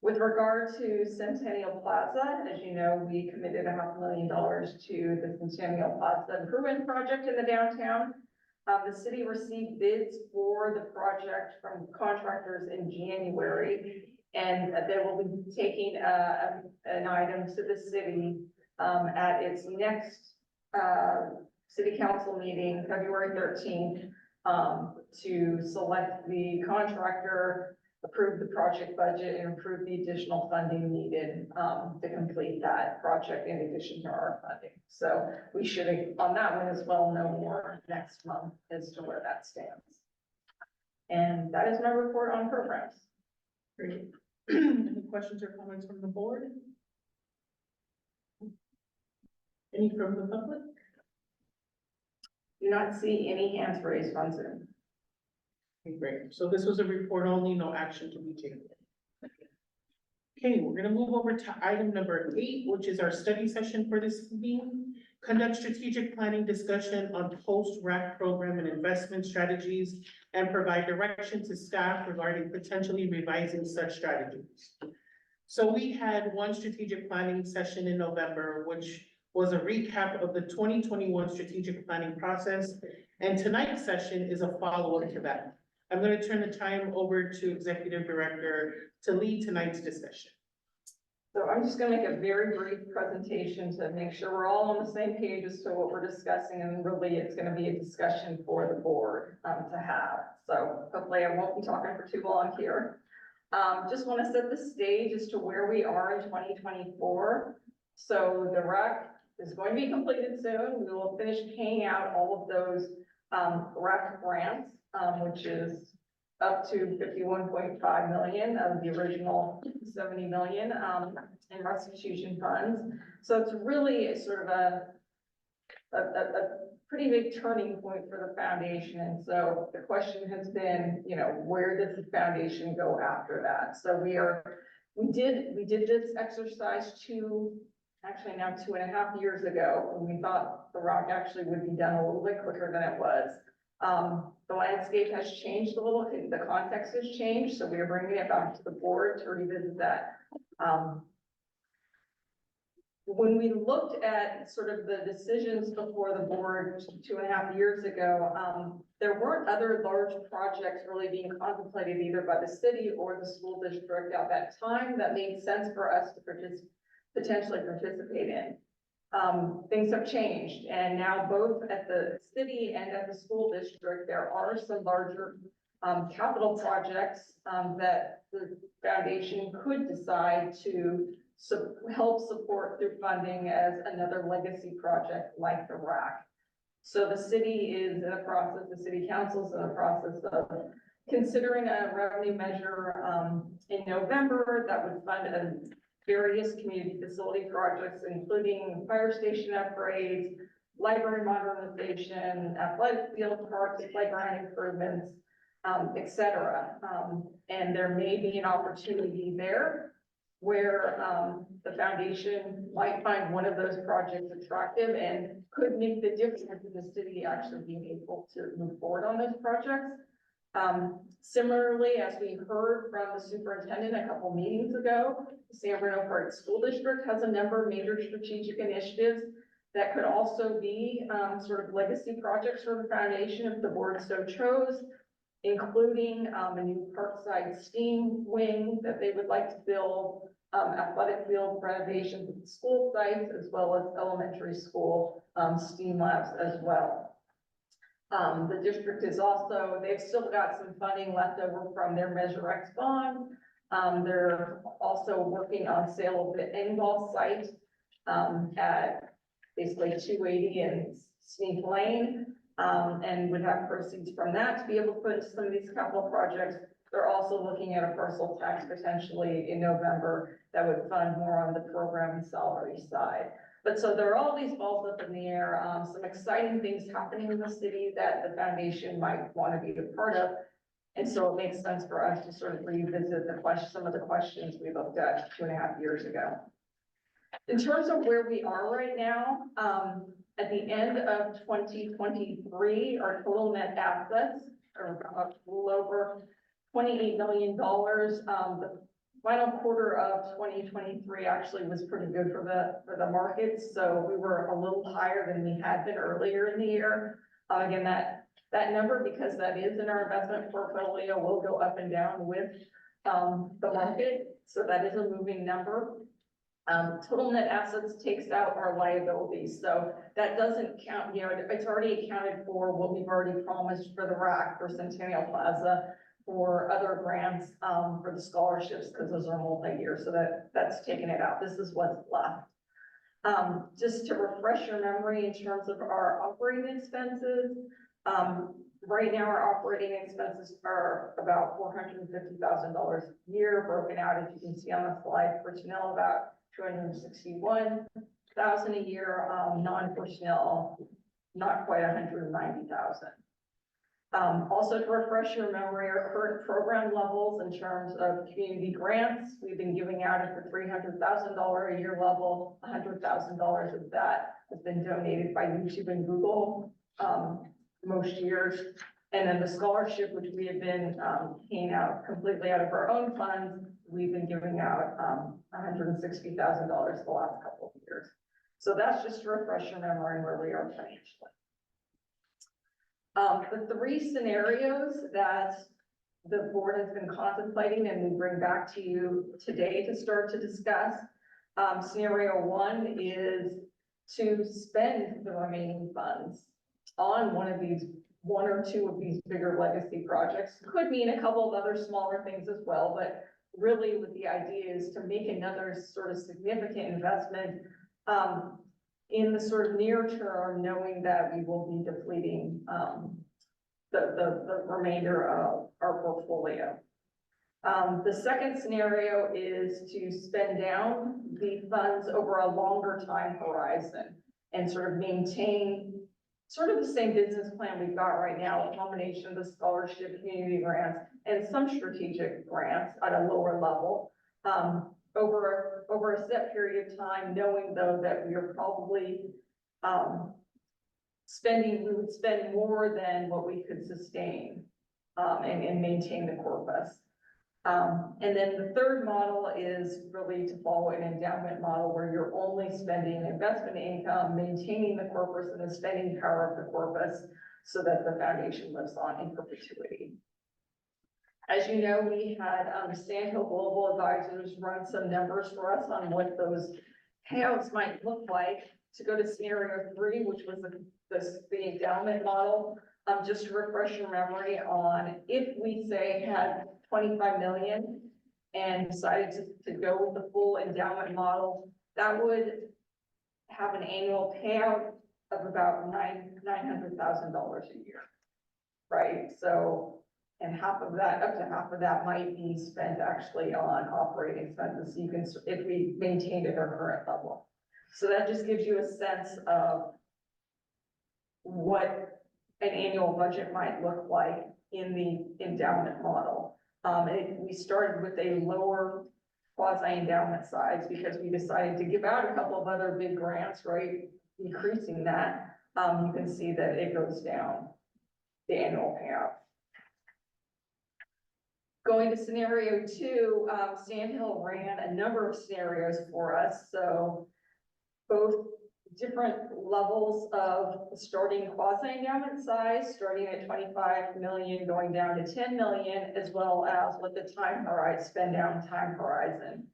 With regard to Centennial Plaza, as you know, we committed $500,000 to the Centennial Plaza improvement project in the downtown. The city received bids for the project from contractors in January, and they will be taking an item to the city at its next city council meeting, February 13th, to select the contractor, approve the project budget, and approve the additional funding needed to complete that project in addition to our funding. So we should, on that one as well, know more next month as to where that stands. And that is my report on programs. Great. Any questions or comments from the board? Any from the public? Do not see any hands raised on Zoom. Okay, great. So this was a report only, no action to be taken. Okay, we're gonna move over to item number 8, which is our study session for this evening. Conduct strategic planning discussion on post-RAC program and investment strategies and provide direction to staff regarding potentially revising such strategies. So we had one strategic planning session in November, which was a recap of the 2021 strategic planning process. And tonight's session is a follow-up to that. I'm going to turn the time over to Executive Director to lead tonight's discussion. So I'm just gonna make a very brief presentation to make sure we're all on the same page as to what we're discussing, and really it's gonna be a discussion for the board to have. So hopefully I won't be talking for too long here. Just wanna set the stage as to where we are in 2024. So the REC is going to be completed soon. We will finish paying out all of those REC grants, which is up to 51.5 million of the original 70 million in restitution funds. So it's really a sort of a pretty big turning point for the foundation. And so the question has been, you know, where does the foundation go after that? So we did this exercise actually now 2.5 years ago, when we thought the ROC actually would be done a little bit quicker than it was. The landscape has changed a little, the context has changed, so we are bringing it back to the board to revisit that. When we looked at sort of the decisions before the board 2.5 years ago, there weren't other large projects really being contemplated either by the city or the school district at that time that made sense for us to potentially participate in. Things have changed, and now both at the city and at the school district, there are some larger capital projects that the foundation could decide to help support through funding as another legacy project like the RAC. So the city is in a process, the city council is in a process of considering a revenue measure in November that would fund various community facility projects, including fire station upgrades, library modernization, athletic field parks, playground improvements, et cetera. And there may be an opportunity there where the foundation might find one of those projects attractive and could make the difference in the city actually being able to move forward on those projects. Similarly, as we heard from the superintendent a couple meetings ago, the San Bruno Park School District has a number of major strategic initiatives that could also be sort of legacy projects for the foundation if the board so chose, including a new Parkside STEAM wing that they would like to build, athletic field renovations at the school sites, as well as elementary school STEAM labs as well. The district is also, they've still got some funding left over from their Measure X bond. They're also working on sale of the Engvall site at basically 280 and Sneak Lane, and would have proceeds from that to be able to put into some of these capital projects. They're also looking at a parcel tax potentially in November that would fund more on the program and salary side. But so there are all these balls up in the air, some exciting things happening in the city that the foundation might want to be a part of. And so it makes sense for us to sort of revisit some of the questions we looked at 2.5 years ago. In terms of where we are right now, at the end of 2023, our total net assets are a little over $28 million. The final quarter of 2023 actually was pretty good for the markets. So we were a little higher than we had been earlier in the year. Again, that number, because that is in our investment portfolio, will go up and down with the market. So that is a moving number. Total net assets takes out our liabilities. So that doesn't count, you know, it's already accounted for what we've already promised for the RAC, for Centennial Plaza, for other grants, for the scholarships, because those are multi-year. So that's taken it out. This is what's left. Just to refresh your memory in terms of our operating expenses, right now our operating expenses are about $450,000 a year, broken out, as you can see on the slide, personnel about 261, thousand a year, non-personnel, not quite 190,000. Also to refresh your memory, our current program levels in terms of community grants, we've been giving out at the $300,000 a year level. $100,000 of that has been donated by YouTube and Google, most years. And then the scholarship, which we have been, paying out completely out of our own funds, we've been giving out, $160,000 the last couple of years. So that's just to refresh your memory where we are financially. The three scenarios that the board has been contemplating and we bring back to you today to start to discuss. Scenario one is to spend the remaining funds on one or two of these bigger legacy projects. Could mean a couple of other smaller things as well, but really what the idea is to make another sort of significant investment in the sort of near term, knowing that we will be depleting the remainder of our portfolio. The second scenario is to spend down the funds over a longer time horizon and sort of maintain sort of the same business plan we've got right now, a combination of the scholarship, community grants, and some strategic grants at a lower level. Over a set period of time, knowing though that we are probably we would spend more than what we could sustain and maintain the corpus. And then the third model is really to follow an endowment model where you're only spending investment income, maintaining the corpus and the spending power of the corpus so that the foundation lives on in perpetuity. As you know, we had Sandhill Global Advisors run some numbers for us on what those payouts might look like to go to scenario 3, which was the endowment model. Just to refresh your memory on if we say had 25 million and decided to go with the full endowment model, that would have an annual payout of about $900,000 a year, right? So, and half of that, up to half of that might be spent actually on operating expenses. So you can, if we maintained at our current level. So that just gives you a sense of what an annual budget might look like in the endowment model. We started with a lower quasi-endowment size because we decided to give out a couple of other big grants, right? Increasing that, you can see that it goes down, the annual payout. Going to scenario 2, Sandhill ran a number of scenarios for us. So both different levels of starting quasi-endowment size, starting at 25 million, going down to 10 million, as well as what the time horizon, spend down time horizon.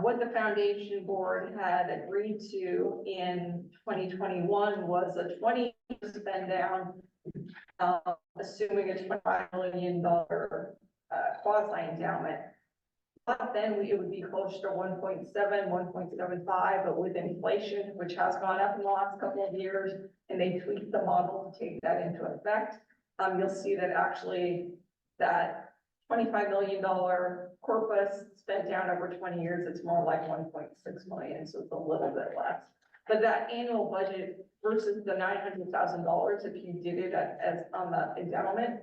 What the foundation board had agreed to in 2021 was a 20 spend down, assuming a $25 million quasi-endowment. But then it would be close to 1.7, 1.75, but with inflation, which has gone up in the last couple of years, and they tweaked the model to take that into effect. You'll see that actually that $25 million corpus spent down over 20 years, it's more like 1.6 million, so it's a little bit less. But that annual budget versus the $900,000, if you did it as on the endowment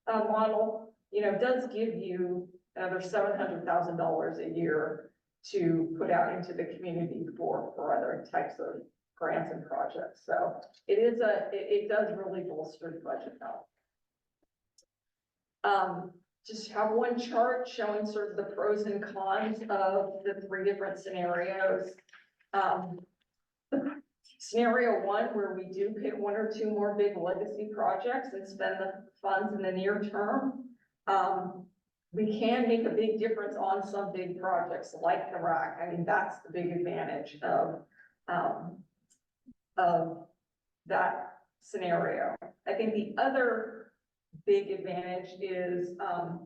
model, does give you another $700,000 a year to put out into the community for other types of grants and projects. So it does really bolster the budget now. Just have one chart showing sort of the pros and cons of the 3 different scenarios. Scenario 1, where we do pick 1 or 2 more big legacy projects and spend the funds in the near term. We can make a big difference on some big projects like the RAC. I mean, that's the big advantage of that scenario. I think the other big advantage is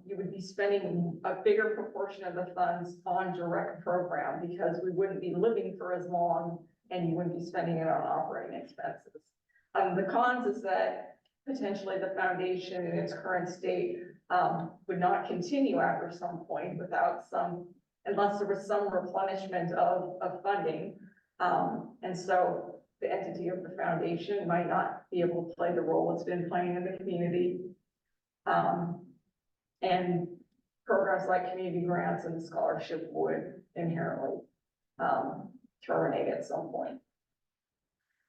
you would be spending a bigger proportion of the funds on direct program because we wouldn't be living for as long and you wouldn't be spending it on operating expenses. The cons is that potentially the foundation in its current state would not continue after some point without unless there was some replenishment of funding. And so the entity of the foundation might not be able to play the role it's been playing in the community. And programs like community grants and scholarship would inherently terminate at some point.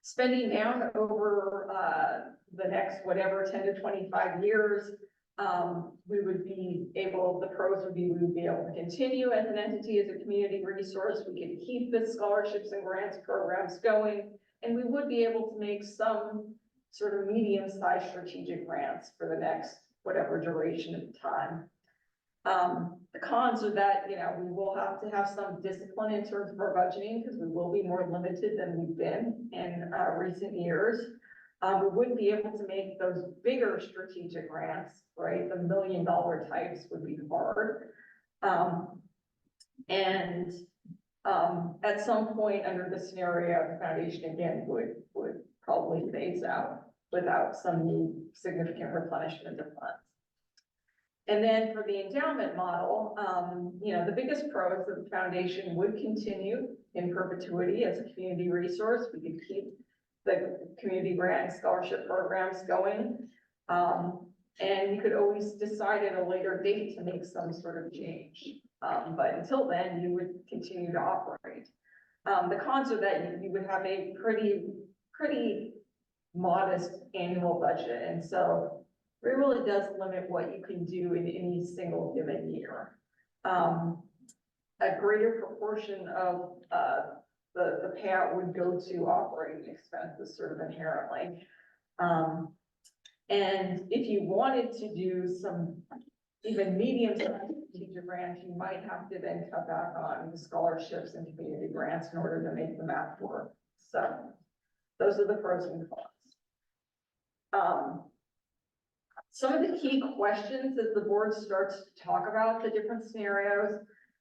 Spending down over the next whatever 10 to 25 years, we would be able, the pros would be, we would be able to continue as an entity, as a community resource. We could keep the scholarships and grants programs going, and we would be able to make some sort of medium-sized strategic grants for the next whatever duration of time. The cons are that, you know, we will have to have some discipline in terms of our budgeting because we will be more limited than we've been in recent years. We wouldn't be able to make those bigger strategic grants, right? The $1 million types would be hard. At some point under the scenario, the foundation again would probably phase out without some significant replenishment of funds. And then for the endowment model, you know, the biggest pro is that the foundation would continue in perpetuity as a community resource. We could keep the community grant scholarship programs going. And you could always decide at a later date to make some sort of change. But until then, you would continue to operate. The cons are that you would have a pretty modest annual budget. And so it really does limit what you can do in any single given year. A greater proportion of the payout would go to operating expenses sort of inherently. And if you wanted to do some even medium-sized strategic grants, you might have to then cut back on the scholarships and community grants in order to make the math work. So those are the pros and cons. Some of the key questions as the board starts to talk about the different scenarios.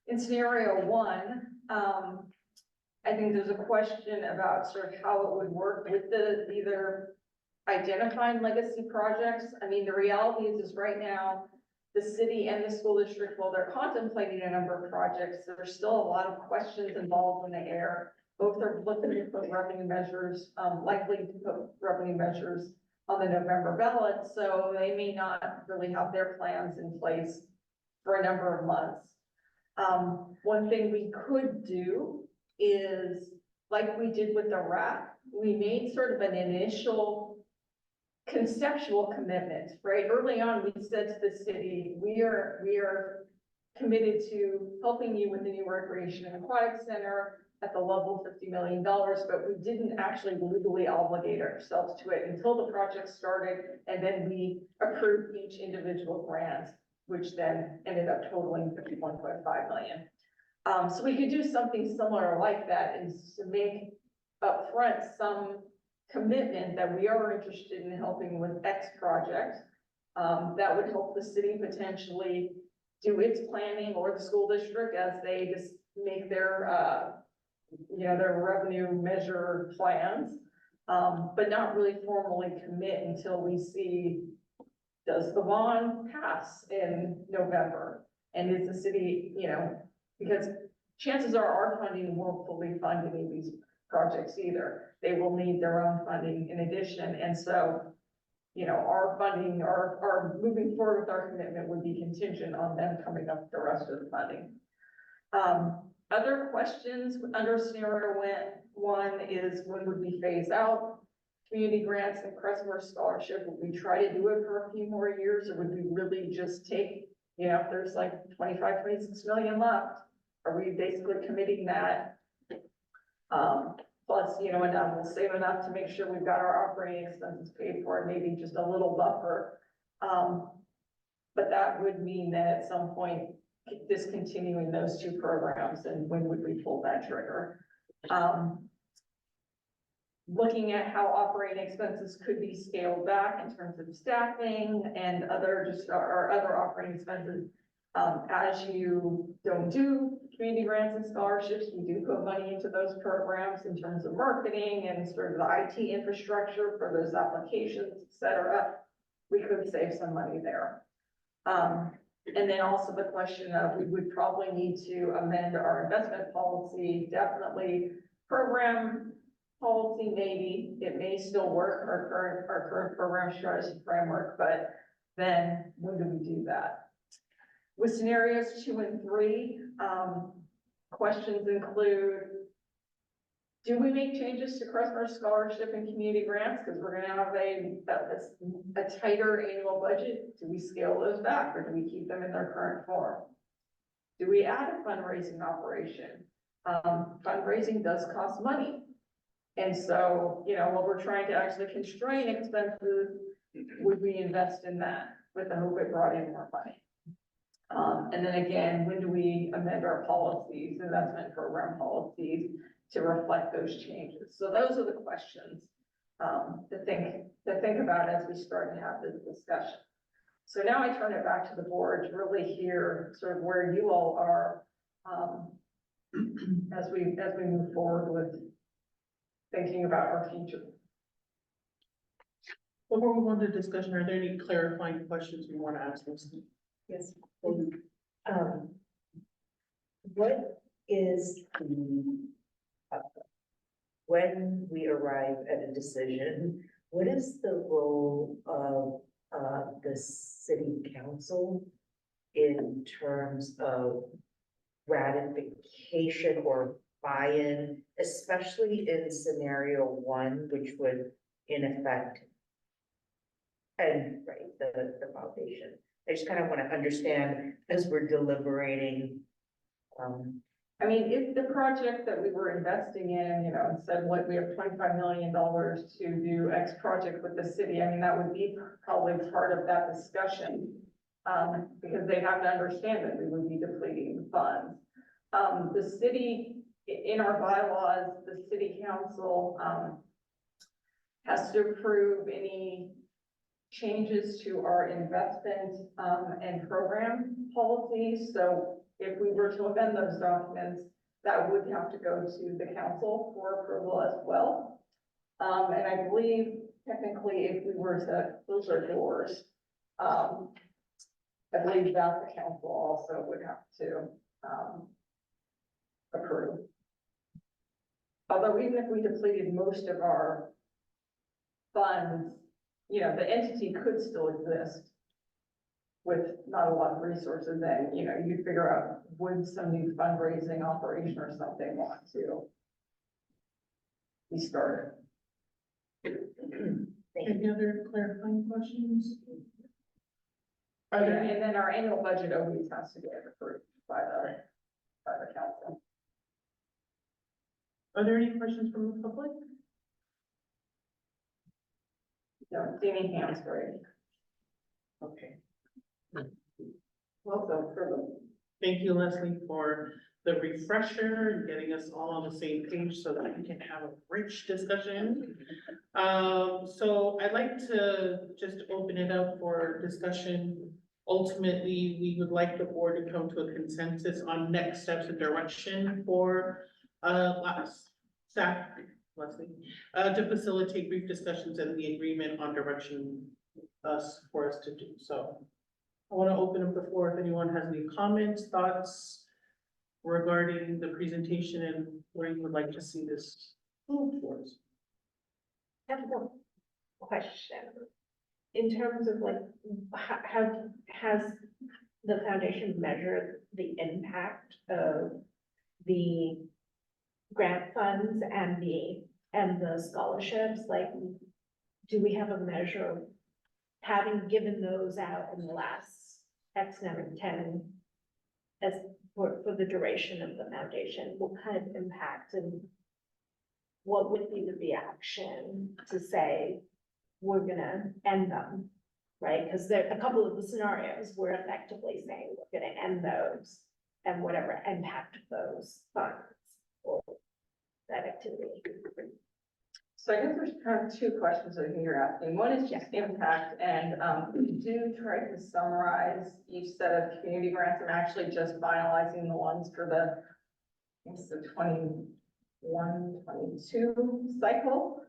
In scenario one, I think there's a question about sort of how it would work with the either identifying legacy projects. I mean, the reality is right now, the city and the school district, while they're contemplating a number of projects, there's still a lot of questions involved in the air. Both are looking to put revenue measures, likely to put revenue measures on the November ballot, so they may not really have their plans in place for a number of months. One thing we could do is, like we did with the RAC, we made sort of an initial conceptual commitment, right? Early on, we said to the city, we are committed to helping you with the new recreation and aquatic center at the level of $50 million, but we didn't actually legally obligate ourselves to it until the project started, and then we approved each individual grant, which then ended up totaling $51.5 million. So we could do something similar like that, and to make upfront some commitment that we are interested in helping with X project. That would help the city potentially do its planning, or the school district as they just make their their revenue measure plans, but not really formally commit until we see, does the bond pass in November? And is the city, because chances are our funding won't fully fund any of these projects either. They will need their own funding in addition. And so, our funding, our moving forward with our commitment would be contingent on them coming up with the rest of the funding. Other questions under scenario one is, when would we phase out community grants and Crestmore scholarship? Would we try to do it for a few more years, or would we really just take, if there's like 25, 26 million left, are we basically committing that? Plus, enough, we'll save enough to make sure we've got our operating expenses paid for, and maybe just a little buffer. But that would mean that at some point, discontinuing those two programs, and when would we pull that trigger? Looking at how operating expenses could be scaled back in terms of staffing and other operating expenses. As you don't do community grants and scholarships, we do put money into those programs in terms of marketing and sort of the IT infrastructure for those applications, et cetera. We could save some money there. And then also the question of, we would probably need to amend our investment policy, definitely program policy, maybe, it may still work, our current program strategy framework, but then when do we do that? With scenarios 2 and 3, questions include, do we make changes to our scholarship and community grants? Because we're gonna have a tighter annual budget. Do we scale those back or do we keep them in their current form? Do we add a fundraising operation? Fundraising does cost money. And so, you know, while we're trying to actually constrain expenses, would we invest in that with the hope it brought in more money? And then again, when do we amend our policies, investment program policies, to reflect those changes? So those are the questions to think about as we start to have this discussion. So now I turn it back to the board to really hear sort of where you all are as we move forward with thinking about our future. Before we go into discussion, are there any clarifying questions we want to ask us? Yes. What is the, when we arrive at a decision, what is the role of the city council in terms of ratification or buy-in, especially in scenario 1, which would in effect end, right, the foundation? I just kind of want to understand as we're deliberating. I mean, if the project that we were investing in, you know, and said, what, we have $25 million to do X project with the city, I mean, that would be probably part of that discussion. Because they have to understand that we would be depleting the funds. The city, in our bylaws, the city council, has to approve any changes to our investment, and program policies. So if we were to amend those documents, that would have to go to the council for approval as well. And I believe technically if we were to close our doors, I believe that the council also would have to, approve. Although even if we depleted most of our funds, you know, the entity could still exist with not a lot of resources, then, you know, you figure out, would some new fundraising operation or something want to be started? Any other clarifying questions? Are And there any, then our annual budget always has to get approved by the council. are there any questions from the public? Don't see any hands raised. Okay. Well, so for the Thank you, Leslie, for the refresher and getting us all on the same page so that we can have a rich discussion. So I'd like to just open it up for discussion. Ultimately, we would like the board to come to a consensus on next steps and direction for staff, Leslie, to facilitate brief discussions and the agreement on direction for us to do so. I want to open up the floor if anyone has any comments, thoughts regarding the presentation and where you would like to see this move towards. I have one question. In terms of like, how has the foundation measured the impact of the grant funds and the scholarships? Like, do we have a measure of having given those out in the last X number of 10 as for the duration of the foundation? What kind of impact and what would be the reaction to say, we're gonna end them, right? Because there are a couple of the scenarios we're effectively saying we're gonna end those and whatever impact those funds or that activity. So I guess there's kind of two questions I think you're asking. One is just impact, and we do try to summarize each set of community grants. I'm actually just finalizing the ones for the, I guess the 21-22 cycle,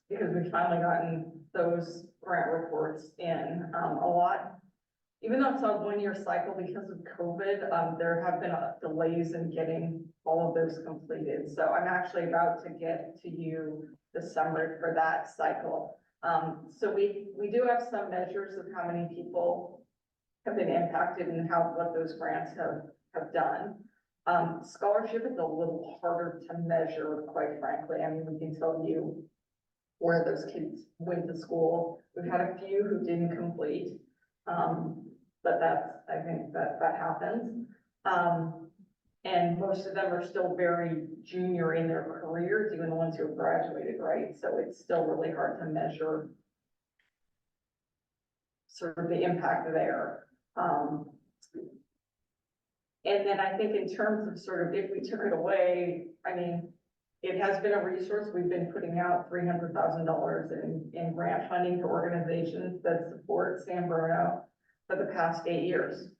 because we've finally gotten those grant reports in. A lot even though it's a one-year cycle because of COVID, there have been delays in getting all of those completed. So I'm actually about to get to you this summer for that cycle. So we do have some measures of how many people have been impacted and what those grants have done. Scholarship is a little harder to measure, quite frankly. I mean, we can tell you where those kids went to school. We've had a few who didn't complete. But I think that happens. And most of them are still very junior in their careers, even the ones who have graduated, right? So it's still really hard to measure sort of the impact there. And then I think in terms of sort of if we took it away, I mean, it has been a resource. We've been putting out $300,000 in grant funding for organizations that support San Bruno for the past 8 years.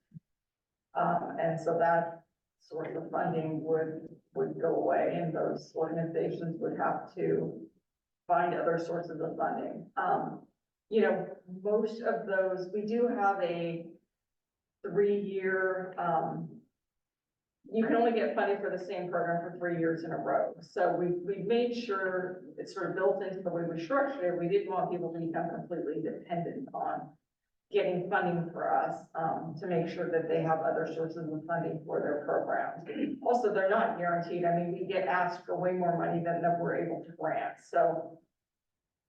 And so that sort of funding would go away and those organizations would have to find other sources of funding. You know, most of those, we do have a 3-year, you can only get funding for the same program for 3 years in a row. So we've made sure it's sort of built into the way we structured it. We didn't want people to become completely dependent on getting funding for us, to make sure that they have other sources of funding for their programs. Also, they're not guaranteed. I mean, we get asked for way more money than we're able to grant. So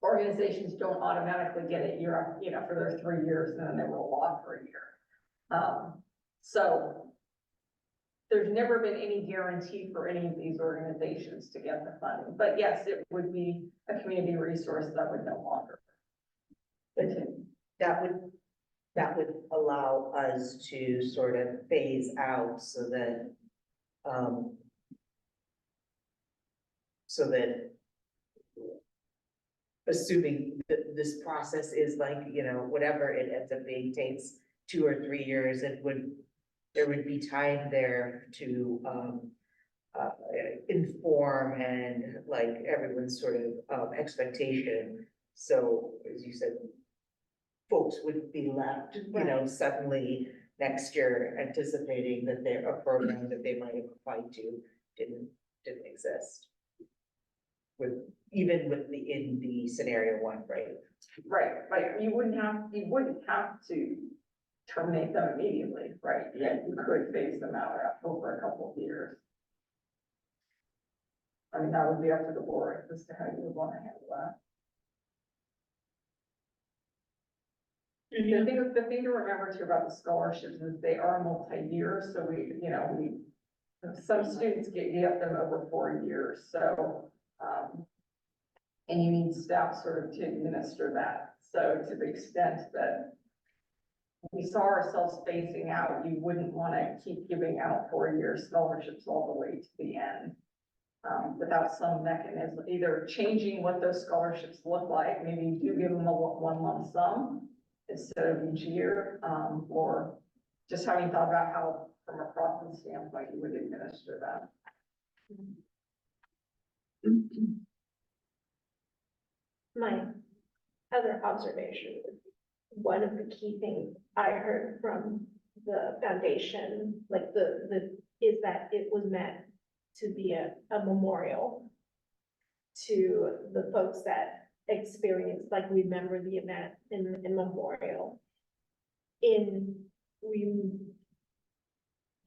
organizations don't automatically get it year, you know, for their 3 years and then they roll off for a year. So there's never been any guarantee for any of these organizations to get the funding. But yes, it would be a community resource that would no longer continue. That would allow us to sort of phase out so that assuming that this process is like, you know, whatever it ends up being, takes 2 or 3 years, there would be time there to inform and like everyone's sort of expectation. So as you said, folks would be left, you know, suddenly next year anticipating that a program that they might have applied to didn't exist. Even in the scenario 1, right? Right, like you wouldn't have to terminate them immediately, right? Yeah, you could phase them out over a couple of years. I mean, that would be up to the board as to how you would want to handle that. The thing to remember too about the scholarships is they are multi-year, so some students get them over 4 years, so, and you need staff sort of to administer that. So to the extent that we saw ourselves spacing out, you wouldn't want to keep giving out 4-year scholarships all the way to the end. Without some mechanism, either changing what those scholarships look like, maybe you do give them one lump sum instead of each year, or just having thought about how, from a profit standpoint, you would administer that. My other observation, one of the key things I heard from the foundation, like is that it was meant to be a memorial to the folks that experienced, like, remember the event in memorial. In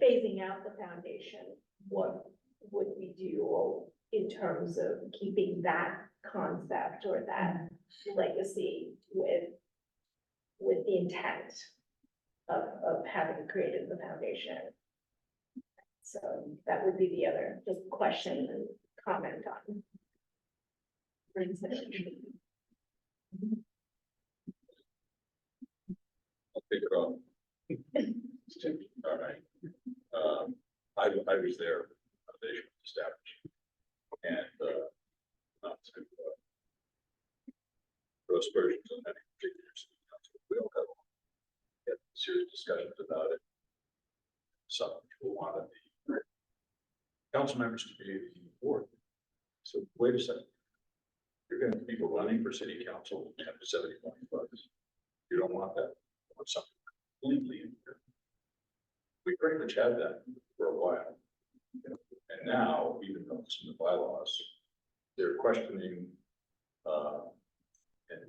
phasing out the foundation, what would we do in terms of keeping that concept or that legacy with the intent of having created the foundation? So that would be the other just question and comment on. I'll pick it up. All right. I was there, foundation was established. And, not to, throw aspersions on any particular city council. We don't have serious discussions about it. Some people wanted the council members to be the board. So wait a second. You're gonna have people running for city council, 10 to 70 million bucks. You don't want that. You want something completely in here. We pretty much had that for a while. And now, even though it's in the bylaws, they're questioning, and,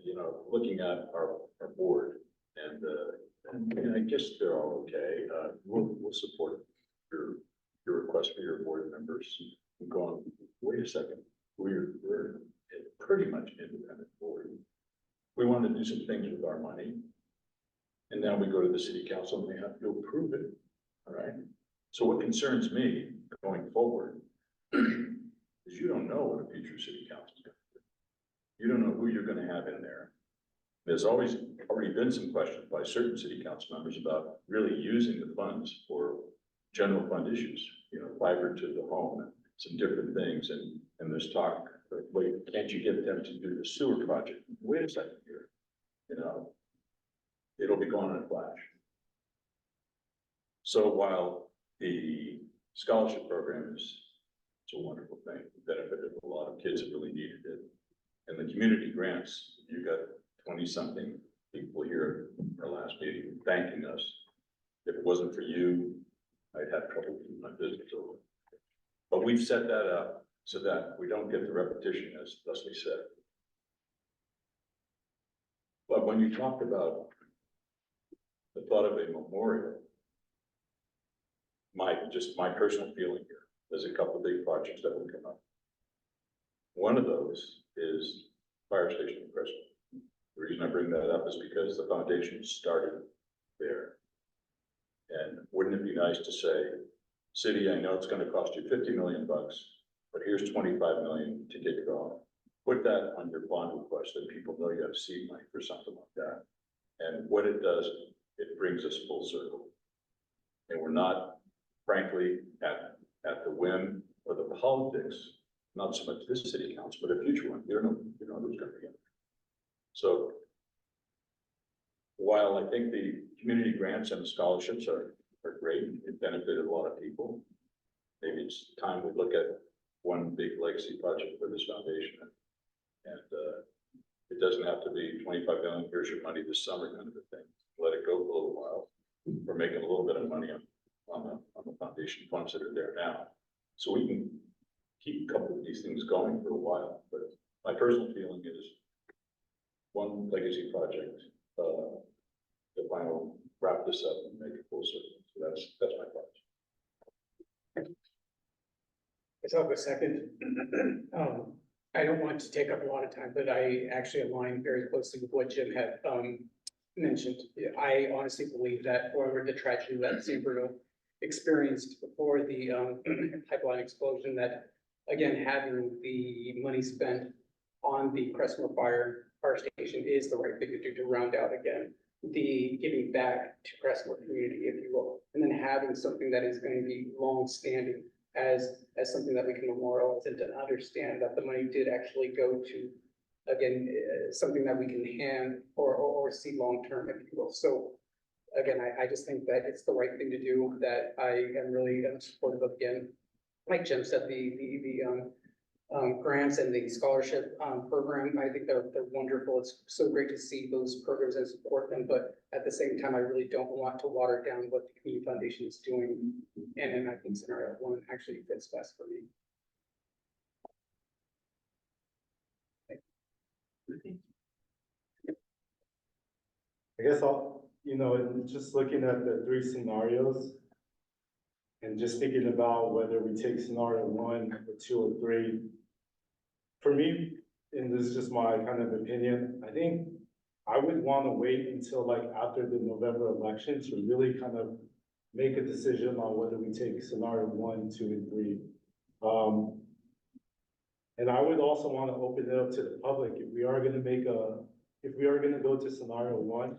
looking at our board and I guess they're all okay. We'll support your request for your board members. I'm going, wait a second, we're a pretty much independent board. We want to do some things with our money. And now we go to the city council and they have to approve it, all right? So what concerns me going forward is you don't know what a future city council is going to do. You don't know who you're going to have in there. There's already been some questions by certain city council members about really using the funds for general fund issues, fiber to the home, and some different things, and there's talk, wait, can't you get them to do the sewer project? Wait a second here, it'll be gone in a flash. So while the scholarship program it's a wonderful thing, it benefited a lot of kids that really needed it, and the community grants, you got 20-something people here at our last meeting thanking us. If it wasn't for you, I'd have trouble keeping my business open. But we've set that up so that we don't get the repetition, as Leslie said. But when you talked about the thought of a memorial, my personal feeling here, there's a couple of big projects that will come up. One of those is fire station in Crestwood. The reason I bring that up is because the foundation started there. And wouldn't it be nice to say, city, I know it's gonna cost you 50 million bucks, but here's 25 million to kick it off. Put that on your bond request so people know you have seed money for something like that. And what it does, it brings us full circle. And we're not, frankly, at the whim or the politics, not so much this city council, but a future one. You don't know who's gonna be in. So while I think the community grants and the scholarships are great, it benefited a lot of people. Maybe it's time we look at one big legacy project for this foundation. And it doesn't have to be 25 million, here's your money this summer kind of a thing. Let it go for a little while. We're making a little bit of money on the foundation funds that are there now. So we can keep a couple of these things going for a while. But my personal feeling is one legacy project, the final wrap this up and make it full circle. So that's my thoughts. Let's have a second. I don't want to take up a lot of time, but I actually align very closely with what Jim had mentioned. I honestly believe that for the tragedy that San Bruno experienced before the pipeline explosion, that again, having the money spent on the Crestmore fire station is the right thing to do to round out again the giving back to Crestmore community, if you will, and then having something that is going to be long-standing as something that we can memorialize and to understand that the money did actually go to, again, something that we can hand or see long-term, if you will. So again, I just think that it's the right thing to do, that I am really supportive of. Again, like Jim said, the grants and the scholarship program, I think they're wonderful. It's so great to see those programs and support them, but at the same time, I really don't want to water down what the Community Foundation is doing. And I think scenario one actually fits best for me. I guess just looking at the three scenarios and just thinking about whether we take scenario 1 or 2 or 3. For me, and this is just my kind of opinion, I think I would want to wait until like after the November election to really kind of make a decision on whether we take scenario 1, 2, and 3. And I would also want to open it up to the public. If we are going to go to scenario 1,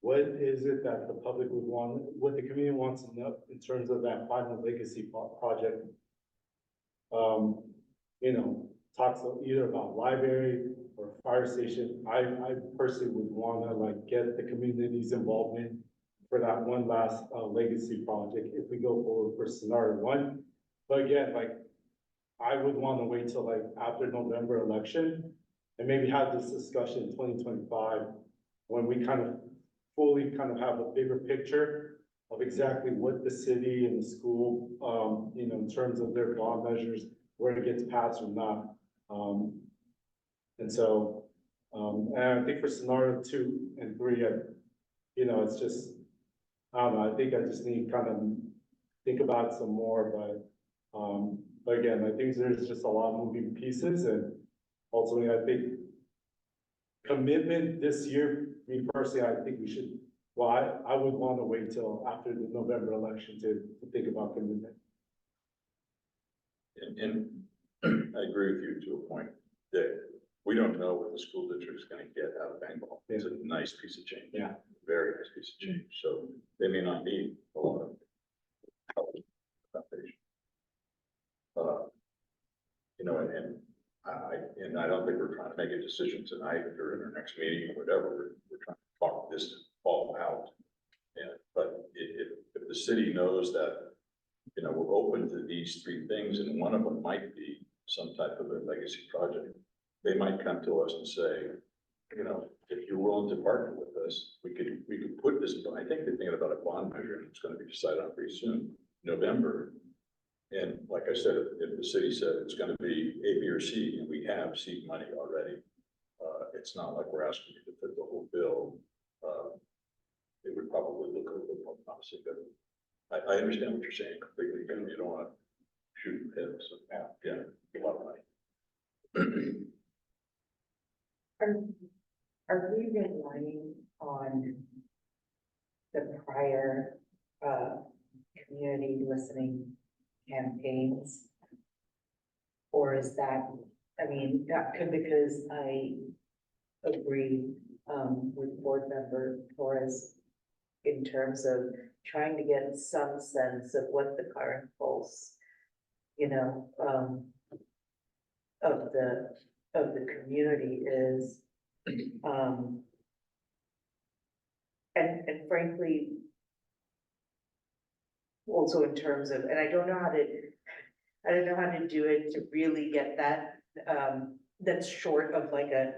what is it that the public would want, what the community wants to know in terms of that final legacy project? Talks either about library or fire station. I personally would want to like get the community's involvement for that one last legacy project if we go forward for scenario 1. But again, like I would want to wait till like after November election and maybe have this discussion in 2025 when we kind of fully kind of have a bigger picture of exactly what the city and the school, you know, in terms of their bond measures, where it gets passed or not. And so, and I think for scenario 2 and 3, you know, it's just, I don't know, I think I just need to kind of think about it some more, but again, I think there's just a lot of moving pieces, and ultimately, I think commitment this year, me personally, I think we should, well, I would want to wait till after the November election to think about commitment. And I agree with you to a point that we don't know what the school district is gonna get out of Bangor. It's a nice piece of change. Yeah. Very nice piece of change, so they may not need a lot of help. Foundation. You know, and I don't think we're trying to make a decision tonight or in our next meeting or whatever, we're trying to talk this all out. And, but if the city knows that, you know, we're open to these 3 things, and one of them might be some type of a legacy project, they might come to us and say, you know, if you're willing to partner with us, we could put this, I think they're thinking about a bond measure, and it's gonna be decided on pretty soon, November. And like I said, if the city said it's gonna be A, B, or C, and we have seed money already, it's not like we're asking you to put the whole bill. It would probably look a little bit more promising, but I understand what you're saying completely. You don't wanna shoot ahead, so, yeah, a lot of money. Are we relying on the prior, community listening campaigns? Or is that, I mean, because I agree, with board member Torres in terms of trying to get some sense of what the current pulse, you know, of the community is. And frankly, also in terms of, and I don't know how to do it to really get that, that's short of like a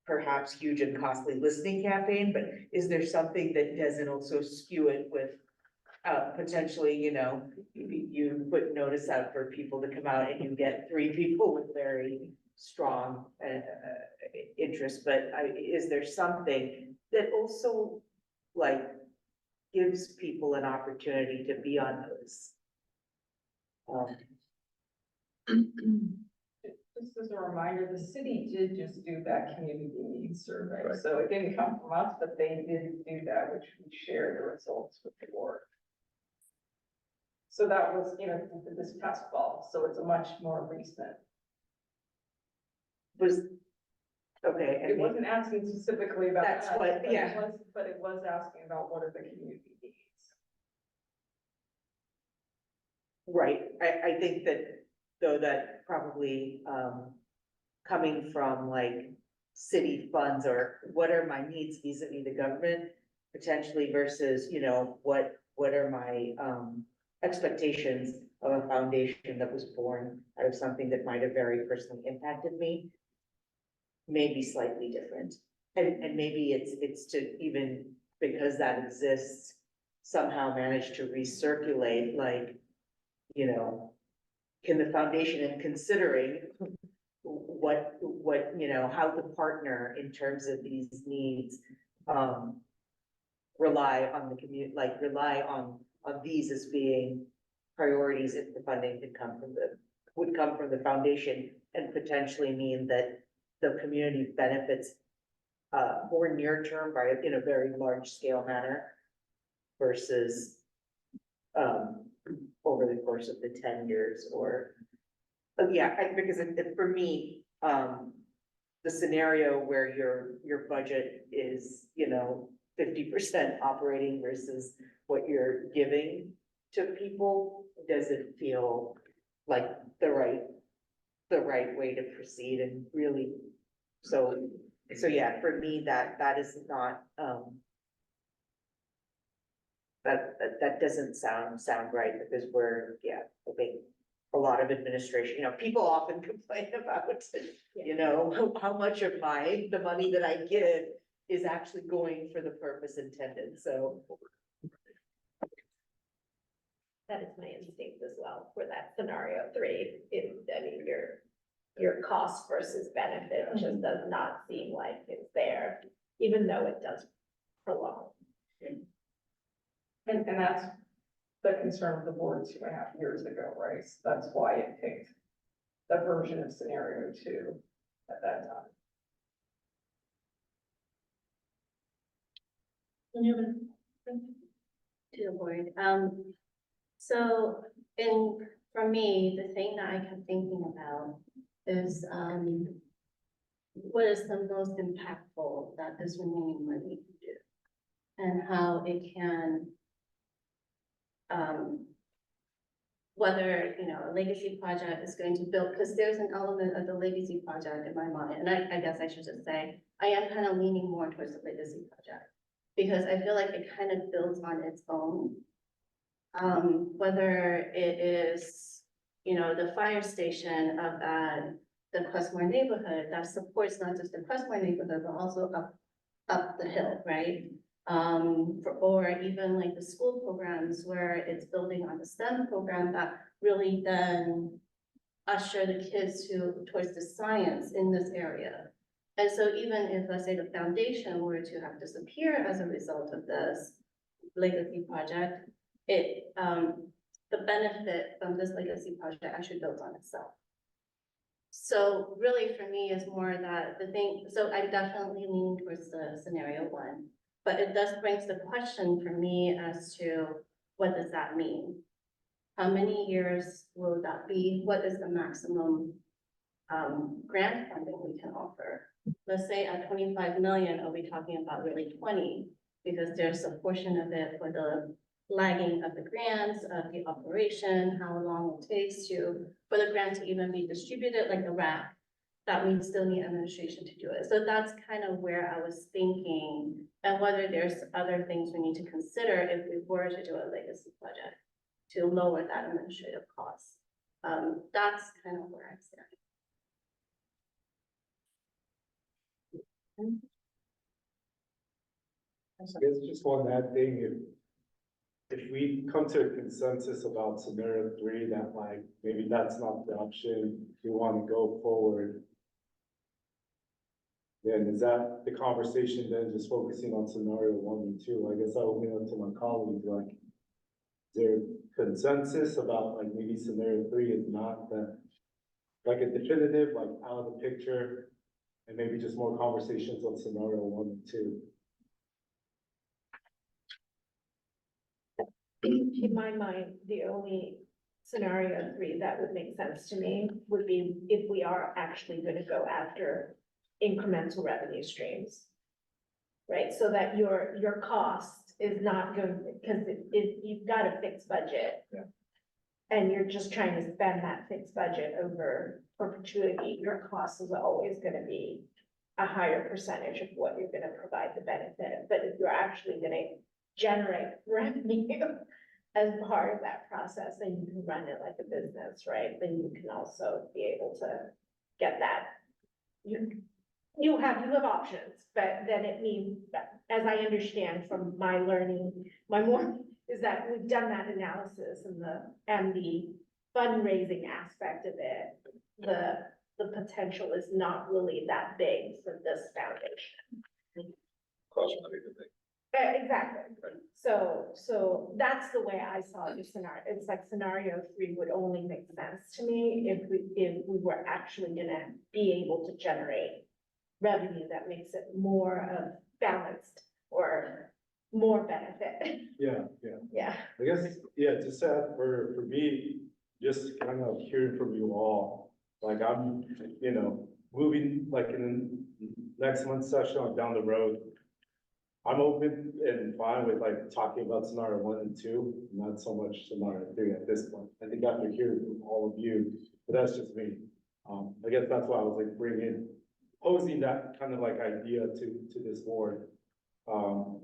perhaps huge and costly listening campaign, but is there something that doesn't also skew it with, potentially, you know, you put notice out for people to come out and you get 3 people with very strong, interest, but is there something that also like gives people an opportunity to be on those? Just as a reminder, the city did just do that community needs survey, Right. so it didn't come from us, but they did do that, which we shared the results with the board. So that was, you know, this past fall, so it's a much more recent. Was, okay. It wasn't asking specifically about That's that, what- but yeah. but it was asking about what are the community needs. Right, I think that, though, that probably, coming from like city funds or what are my needs vis-a-vis the government, potentially versus, you know, what are my, expectations of a foundation that was born out of something that might have very personally impacted me, may be slightly different. And maybe it's to even, because that exists, somehow manage to recirculate, like, you know, can the foundation, in considering what, you know, how to partner in terms of these needs, rely on the community, like rely on these as being priorities if the funding would come from the foundation, and potentially mean that the community benefits more near term by, in a very large scale manner versus over the course of the 10 years or, because for me, the scenario where your budget is, you know, 50% operating versus what you're giving to people doesn't feel like the right way to proceed, and really, so yeah, for me, that is not, that doesn't sound right, because I think a lot of administration, you know, people often complain about, you know, how much of the money that I give is actually going for the purpose intended, so. That is my instinct as well for that scenario 3. I mean, your cost versus benefit just does not seem like it's there, even though it does prolong. And that's the concern of the board 2.5 years ago, right? So that's why it picked the version of scenario 2 at that time. Any other? To the board. So for me, the thing that I kept thinking about is, what is the most impactful that this remaining money can do? And how it can, whether, a legacy project is going to build, because there's an element of the legacy project in my mind, and I guess I should just say, I am kind of leaning more towards the legacy project. Because I feel like it kind of builds on its own. Whether it is, the fire station of the Crestmore neighborhood that supports not just the Crestmore neighborhood, but also up the hill, right? Or even like the school programs where it's building on the STEM program that really then usher the kids towards the science in this area. And so even if, let's say, the foundation were to have disappeared as a result of this legacy project, the benefit from this legacy project actually builds on itself. So really for me is more that so I'm definitely leaning towards the scenario 1, but it does brings the question for me as to what does that mean? How many years will that be? What is the maximum grant funding we can offer? Let's say at 25 million, are we talking about really 20? Because there's a portion of it for the lagging of the grants, of the operation, how long it takes for the grant to even be distributed, like the RAP, that we still need administration to do it. So that's kind of where I was thinking, and whether there's other things we need to consider if we were to do a legacy project to lower that administrative cost. That's kind of where I stand. I guess just one add thing, if we come to a consensus about scenario 3, that like, maybe that's not the option, we want to go forward. Then is that the conversation then just focusing on scenario 1 and 2? I guess I will leave it to my colleagues, like, is there consensus about like maybe scenario 3 is not the, like a definitive, like out of the picture, and maybe just more conversations on scenario 1 and 2? In my mind, the only scenario 3 that would make sense to me would be if we are actually going to go after incremental revenue streams. Right, so that your cost is not going, because you've got a fixed budget. Yeah. And you're just trying to spend that fixed budget over perpetuity, your cost is always gonna be a higher percentage of what you're gonna provide the benefit. But if you're actually gonna generate revenue as part of that process, then you can run it like a business, right? Then you can also be able to get that. You have options, but then it means that, as I understand from my learning, is that we've done that analysis and the fundraising aspect of it. The potential is not really that big for this foundation. Cost money to think. Exactly. So that's the way I saw the scenario. It's like scenario 3 would only make sense to me if we were actually gonna be able to generate revenue that makes it more of balanced or more benefit. Yeah. I guess, just that for me, just kind of hearing from you all, like I'm, moving like in the next month's session or down the road. I'm open and fine with like talking about scenario 1 and 2, not so much scenario 3 at this point. I think after hearing from all of you, but that's just me. I guess that's why I was like posing that kind of like idea to this board. So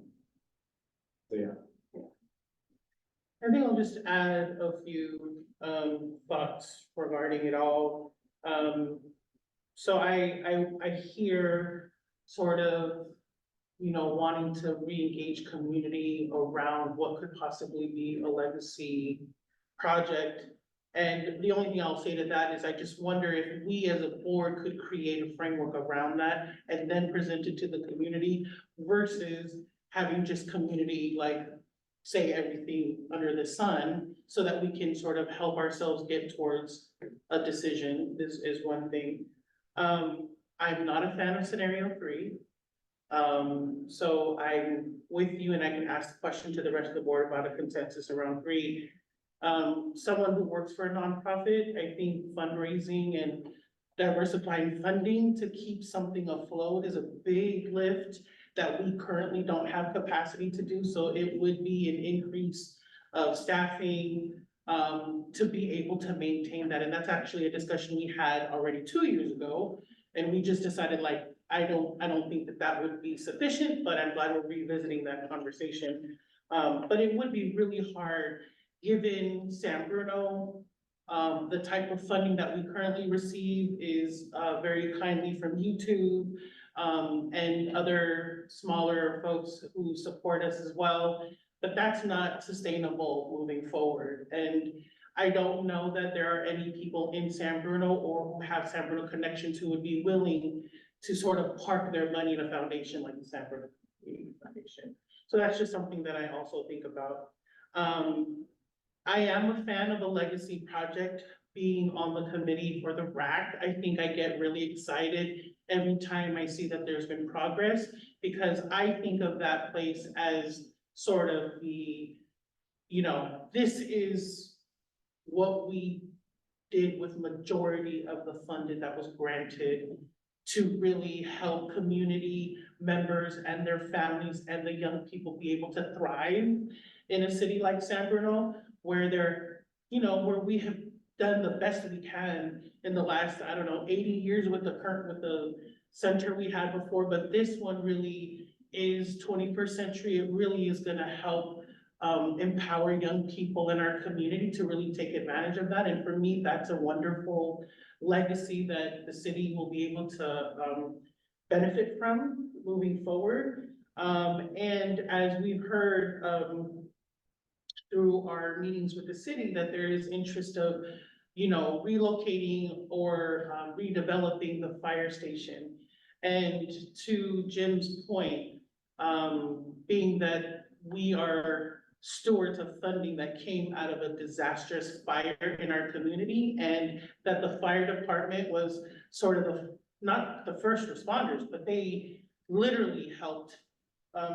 yeah. I think I'll just add a few thoughts regarding it all. So I hear sort of wanting to re-engage community around what could possibly be a legacy project. And the only thing I'll say to that is I just wonder if we as a board could create a framework around that and then present it to the community versus having just community like say everything under the sun so that we can sort of help ourselves get towards a decision. This is one thing. I'm not a fan of scenario 3. So I'm with you and I can ask the question to the rest of the board about a consensus around 3. Someone who works for a nonprofit, I think fundraising and diversifying funding to keep something afloat is a big lift that we currently don't have capacity to do. So it would be an increase of staffing, to be able to maintain that. And that's actually a discussion we had already 2 years ago. And we just decided like, I don't think that that would be sufficient, but I'm glad we're revisiting that conversation. But it would be really hard given San Bruno, the type of funding that we currently receive is, very kindly from YouTube, and other smaller folks who support us as well. But that's not sustainable moving forward. And I don't know that there are any people in San Bruno or who have San Bruno connections who would be willing to sort of park their money in a foundation like the San Bruno Community Foundation. So that's just something that I also think about. I am a fan of a legacy project being on the committee for the RAC. I think I get really excited every time I see that there's been progress because I think of that place as sort of the, this is what we did with majority of the funding that was granted to really help community members and their families and the young people be able to thrive in a city like San Bruno, where where we have done the best we can in the last, 80 years with the center we had before, but this one really is 21st century. It really is gonna help empower young people in our community to really take advantage of that. And for me, that's a wonderful legacy that the city will be able to benefit from moving forward. And as we've heard through our meetings with the city, that there is interest of, relocating or redeveloping the fire station. And to Jim's point, being that we are stewards of funding that came out of a disastrous fire in our community, and that the fire department was sort of not the first responders, but they literally helped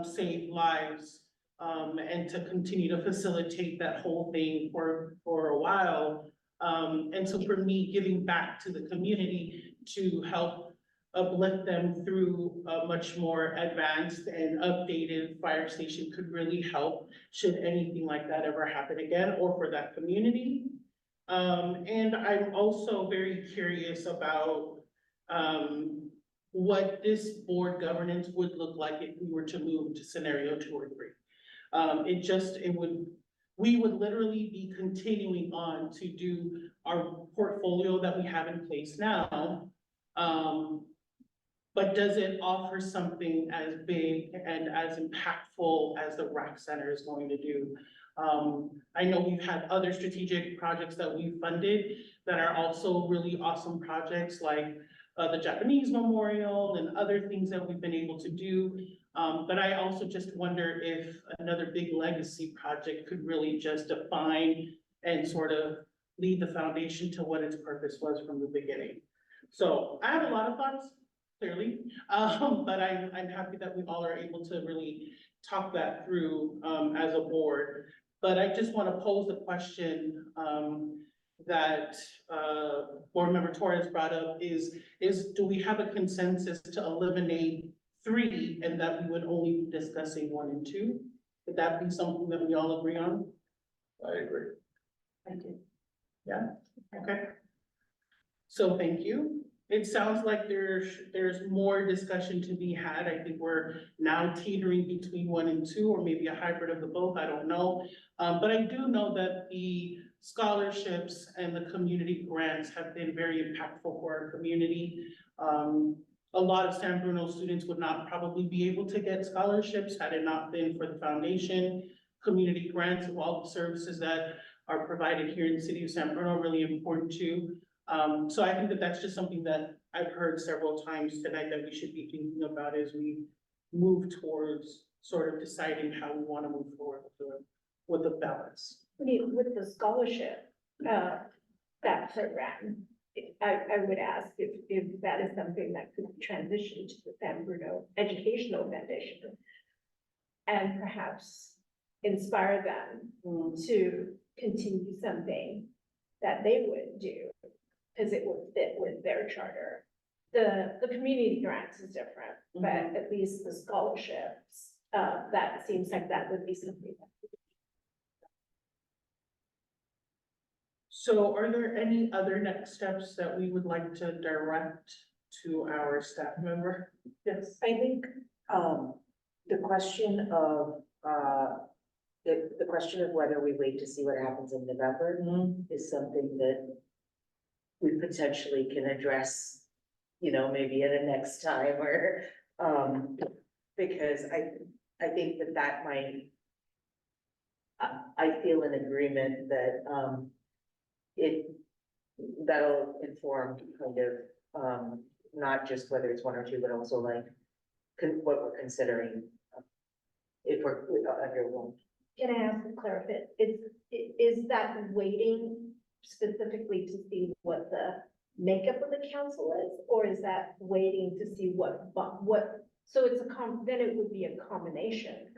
save lives, and to continue to facilitate that whole thing for a while. And so for me, giving back to the community to help uplift them through a much more advanced and updated fire station could really help should anything like that ever happen again, or for that community. And I'm also very curious about what this board governance would look like if we were to move to scenario 2 or 3. We would literally be continuing on to do our portfolio that we have in place now. But does it offer something as big and as impactful as the RAC Center is going to do? I know we've had other strategic projects that we've funded that are also really awesome projects, like the Japanese Memorial and other things that we've been able to do. But I also just wonder if another big legacy project could really just define and sort of lead the foundation to what its purpose was from the beginning. So I have a lot of thoughts, clearly, but I'm happy that we all are able to really talk that through as a board. But I just want to pose the question that Board Member Torres brought up is do we have a consensus to eliminate 3 and that we would only be discussing 1 and 2? Would that be something that we all agree on? I agree. I do. Yeah, okay. So thank you. It sounds like there's more discussion to be had. I think we're now teetering between 1 and 2, or maybe a hybrid of the both, I don't know. But I do know that the scholarships and the community grants have been very impactful for our community. a lot of San Bruno students would not probably be able to get scholarships had it not been for the foundation, community grants, of all the services that are provided here in the city of San Bruno, really important too. So I think that that's just something that I've heard several times tonight that we should be thinking about as we move towards sort of deciding how we want to move forward with the balance. With the scholarship, that program, I would ask if that is something that could transition to the San Bruno Educational Foundation. And perhaps inspire them to continue something that they would do, because it would fit with their charter. The community grants is different, but at least the scholarships, that seems like that would be something. So are there any other next steps that we would like to direct to our staff member? Yes. I think, the question of, the question of whether we wait to see what happens in November is something that we potentially can address, you know, maybe at a next time or, because I think that might, I feel in agreement that, that'll inform kind of, not just whether it's one or two, but also like what we're considering if we're under one. Can I ask a clarify? Is that waiting specifically to see what the makeup of the council is? Or is that waiting to see what, so it's then it would be a combination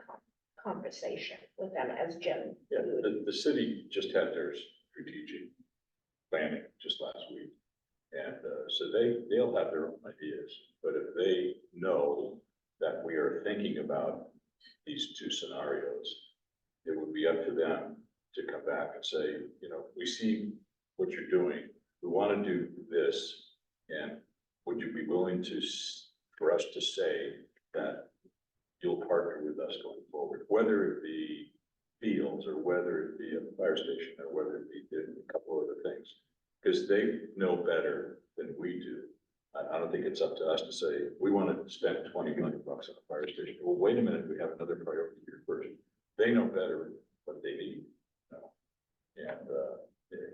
conversation with them as Jim. Yeah, the city just had their strategic planning just last week. And so they'll have their own ideas, but if they know that we are thinking about these two scenarios, it would be up to them to come back and say, you know, we see what you're doing, we want to do this, and would you be willing to, for us to say that you'll partner with us going forward, whether it be fields or whether it be a fire station or whether it be a couple other things, because they know better than we do. I don't think it's up to us to say, we want to spend $20 million on a fire station. Well, wait a minute, we have another priority here first. They know better what they need. You know? And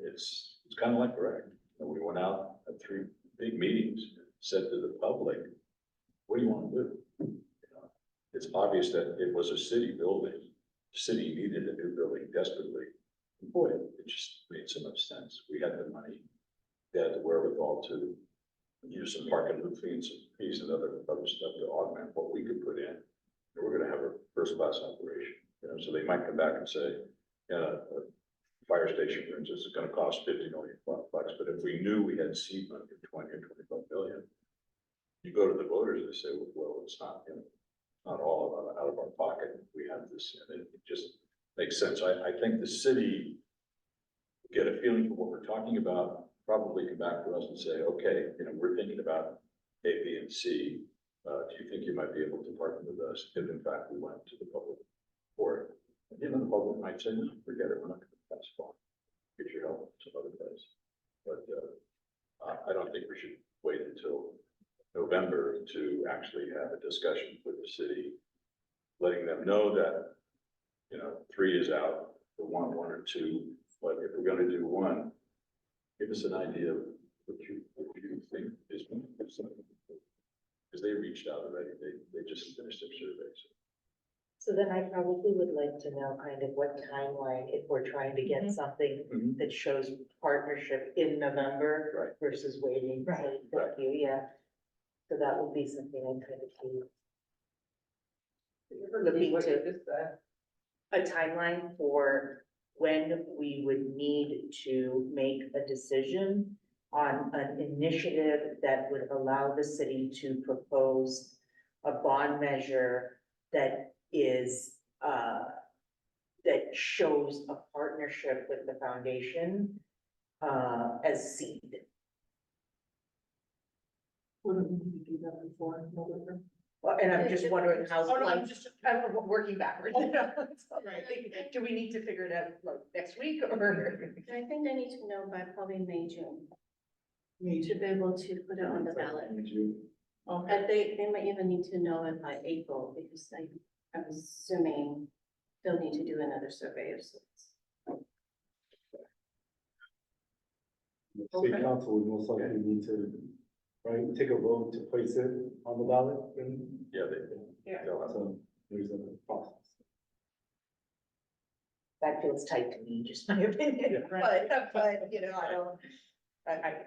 it's kind of like rec. You know, we went out at 3 big meetings, said to the public, what do you want to do? You know, it's obvious that it was a city building. The city needed a new building desperately. Boy, it just made so much sense. We had the money, they had the wherewithal to use some parking lot fees and other stuff to augment what we could put in. And we're gonna have a first-class operation, you know, so they might come back and say, a fire station, for instance, is gonna cost $50 million bucks, but if we knew we had seed money of 20 or 25 million, you go to the voters and they say, well, it's not, you know, not all out of our pocket. We have this, and it just makes sense. I think the city get a feeling for what we're talking about, probably come back to us and say, okay, you know, we're thinking about A, B, and C. Do you think you might be able to partner with us if in fact we went to the public for it? And, you know, the public might say, no, forget it, we're not gonna pass it on. Get your help some other place. But I don't think we should wait until November to actually have a discussion with the city, letting them know that, you know, 3 is out, the one or two, but if we're gonna do one, give us an idea of what you think is, because they reached out already, they just finished their surveys. So then I probably would like to know kind of what timeline, if we're trying to get something that shows partnership in November versus waiting. So thank you, yeah. So that would be something I'm kind of looking to, a timeline for when we would need to make a decision on an initiative that would allow the city to propose a bond measure that is, that shows a partnership with the foundation, as seed. Wouldn't we need to do that before November? Well, and I'm just wondering how, Oh, no, like, I'm just, I'm working backwards. Oh, Right. Do we need to figure it out like next week or? I think they need to know by probably May, June, me to be able to put it on the ballot. Okay, And they might even need to know it by April, because I'm assuming they'll need to do another survey of sorts. City council would most likely need to, right, take a vote to place it on the ballot, and Yeah, Yeah. so there's a process. That feels tight to me, just my opinion, Right. but, you know, I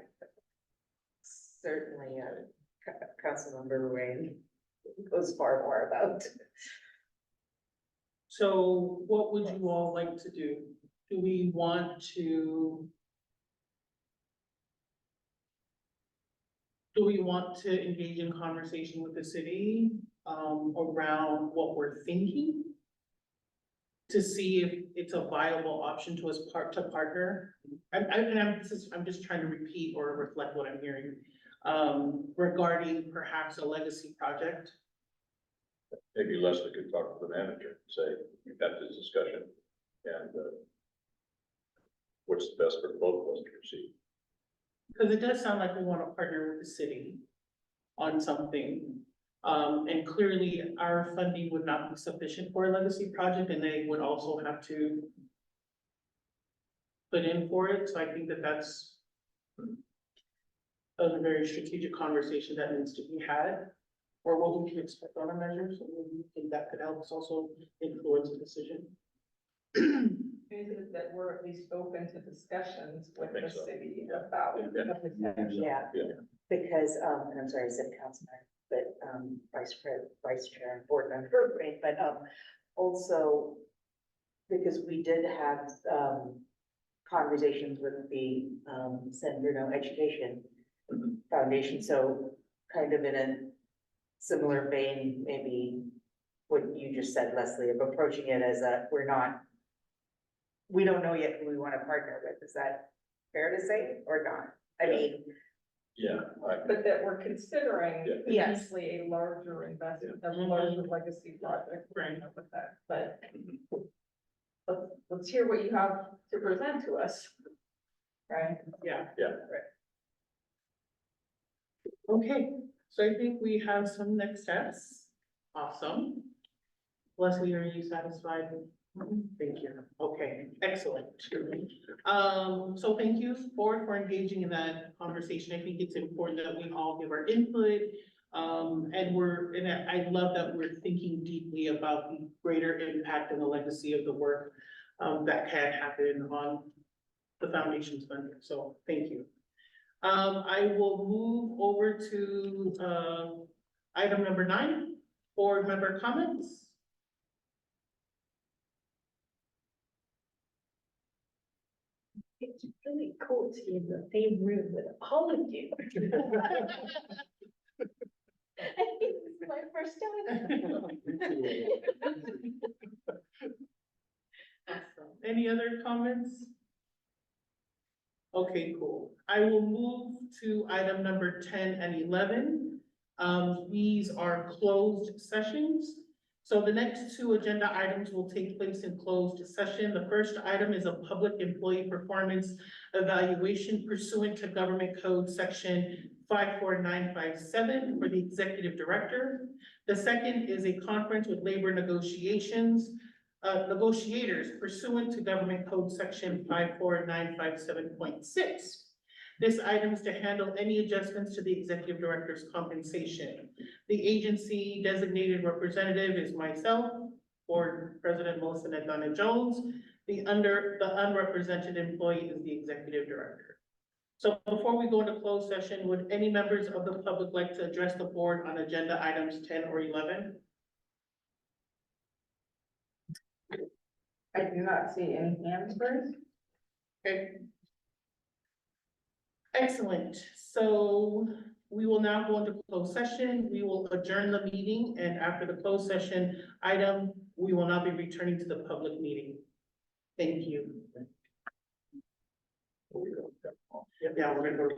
certainly, Councilmember Ray goes far more about. so what would you all like to do? Do we want to? Do we want to engage in conversation with the city, around what we're thinking? To see if it's a viable option to us to partner? I'm just trying to repeat or reflect what I'm hearing, regarding perhaps a legacy project. maybe Leslie could talk to the manager, and say, we've had this discussion, and, what's the best for both of us to proceed? Because it does sound like we want to partner with the city on something. And clearly our funding would not be sufficient for a legacy project, and they would also have to put in for it, so I think that that's a very strategic conversation that needs to be had, or what we can expect on our measures, and we think that could help us also influence the decision. Is that we're at least open to discussions with I think the so. city about. Yeah, because, and I'm sorry, I said councilman, but, vice chair and board member, right, but, also, because we did have, conversations with the, San Bruno Education Foundation, so kind of in a similar vein, maybe what you just said, Leslie, of approaching it as we don't know yet who we want to partner with. Is that fair to say or not? I mean, Yeah, But that we're considering Yeah. Yes. potentially a larger investment, a larger legacy project, right, with that, but let's hear what you have to present to us. Right? Yeah. Yeah. Okay, so I think we have some next steps. Awesome. Leslie, are you satisfied? Thank you. Okay, excellent. So thank you for engaging in that conversation. I think it's important that we all give our input. And I love that we're thinking deeply about the greater impact and the legacy of the work that can happen on the foundation's funding. So thank you. I will move over to item number 9, board member comments. It's really cool to be in the same room with all of you. I think this is my first time. Awesome. Any other comments? Okay, cool. I will move to item number 10 and 11. These are closed sessions. So the next 2 agenda items will take place in closed session. The first item is a public employee performance evaluation pursuant to Government Code Section 54957 for the executive director. The second is a conference with labor negotiators pursuant to Government Code Section 54957.6. This item is to handle any adjustments to the executive director's compensation. The agency designated representative is myself, Board President Melissa Donna Jones. The unrepresented employee is the executive director. So before we go into closed session, would any members of the public like to address the board on agenda items 10 or 11? I do not see any hands raised. Okay. Excellent. So we will now go into closed session. We will adjourn the meeting, and after the closed session item, we will not be returning to the public meeting. Thank you. Yeah, we're gonna go to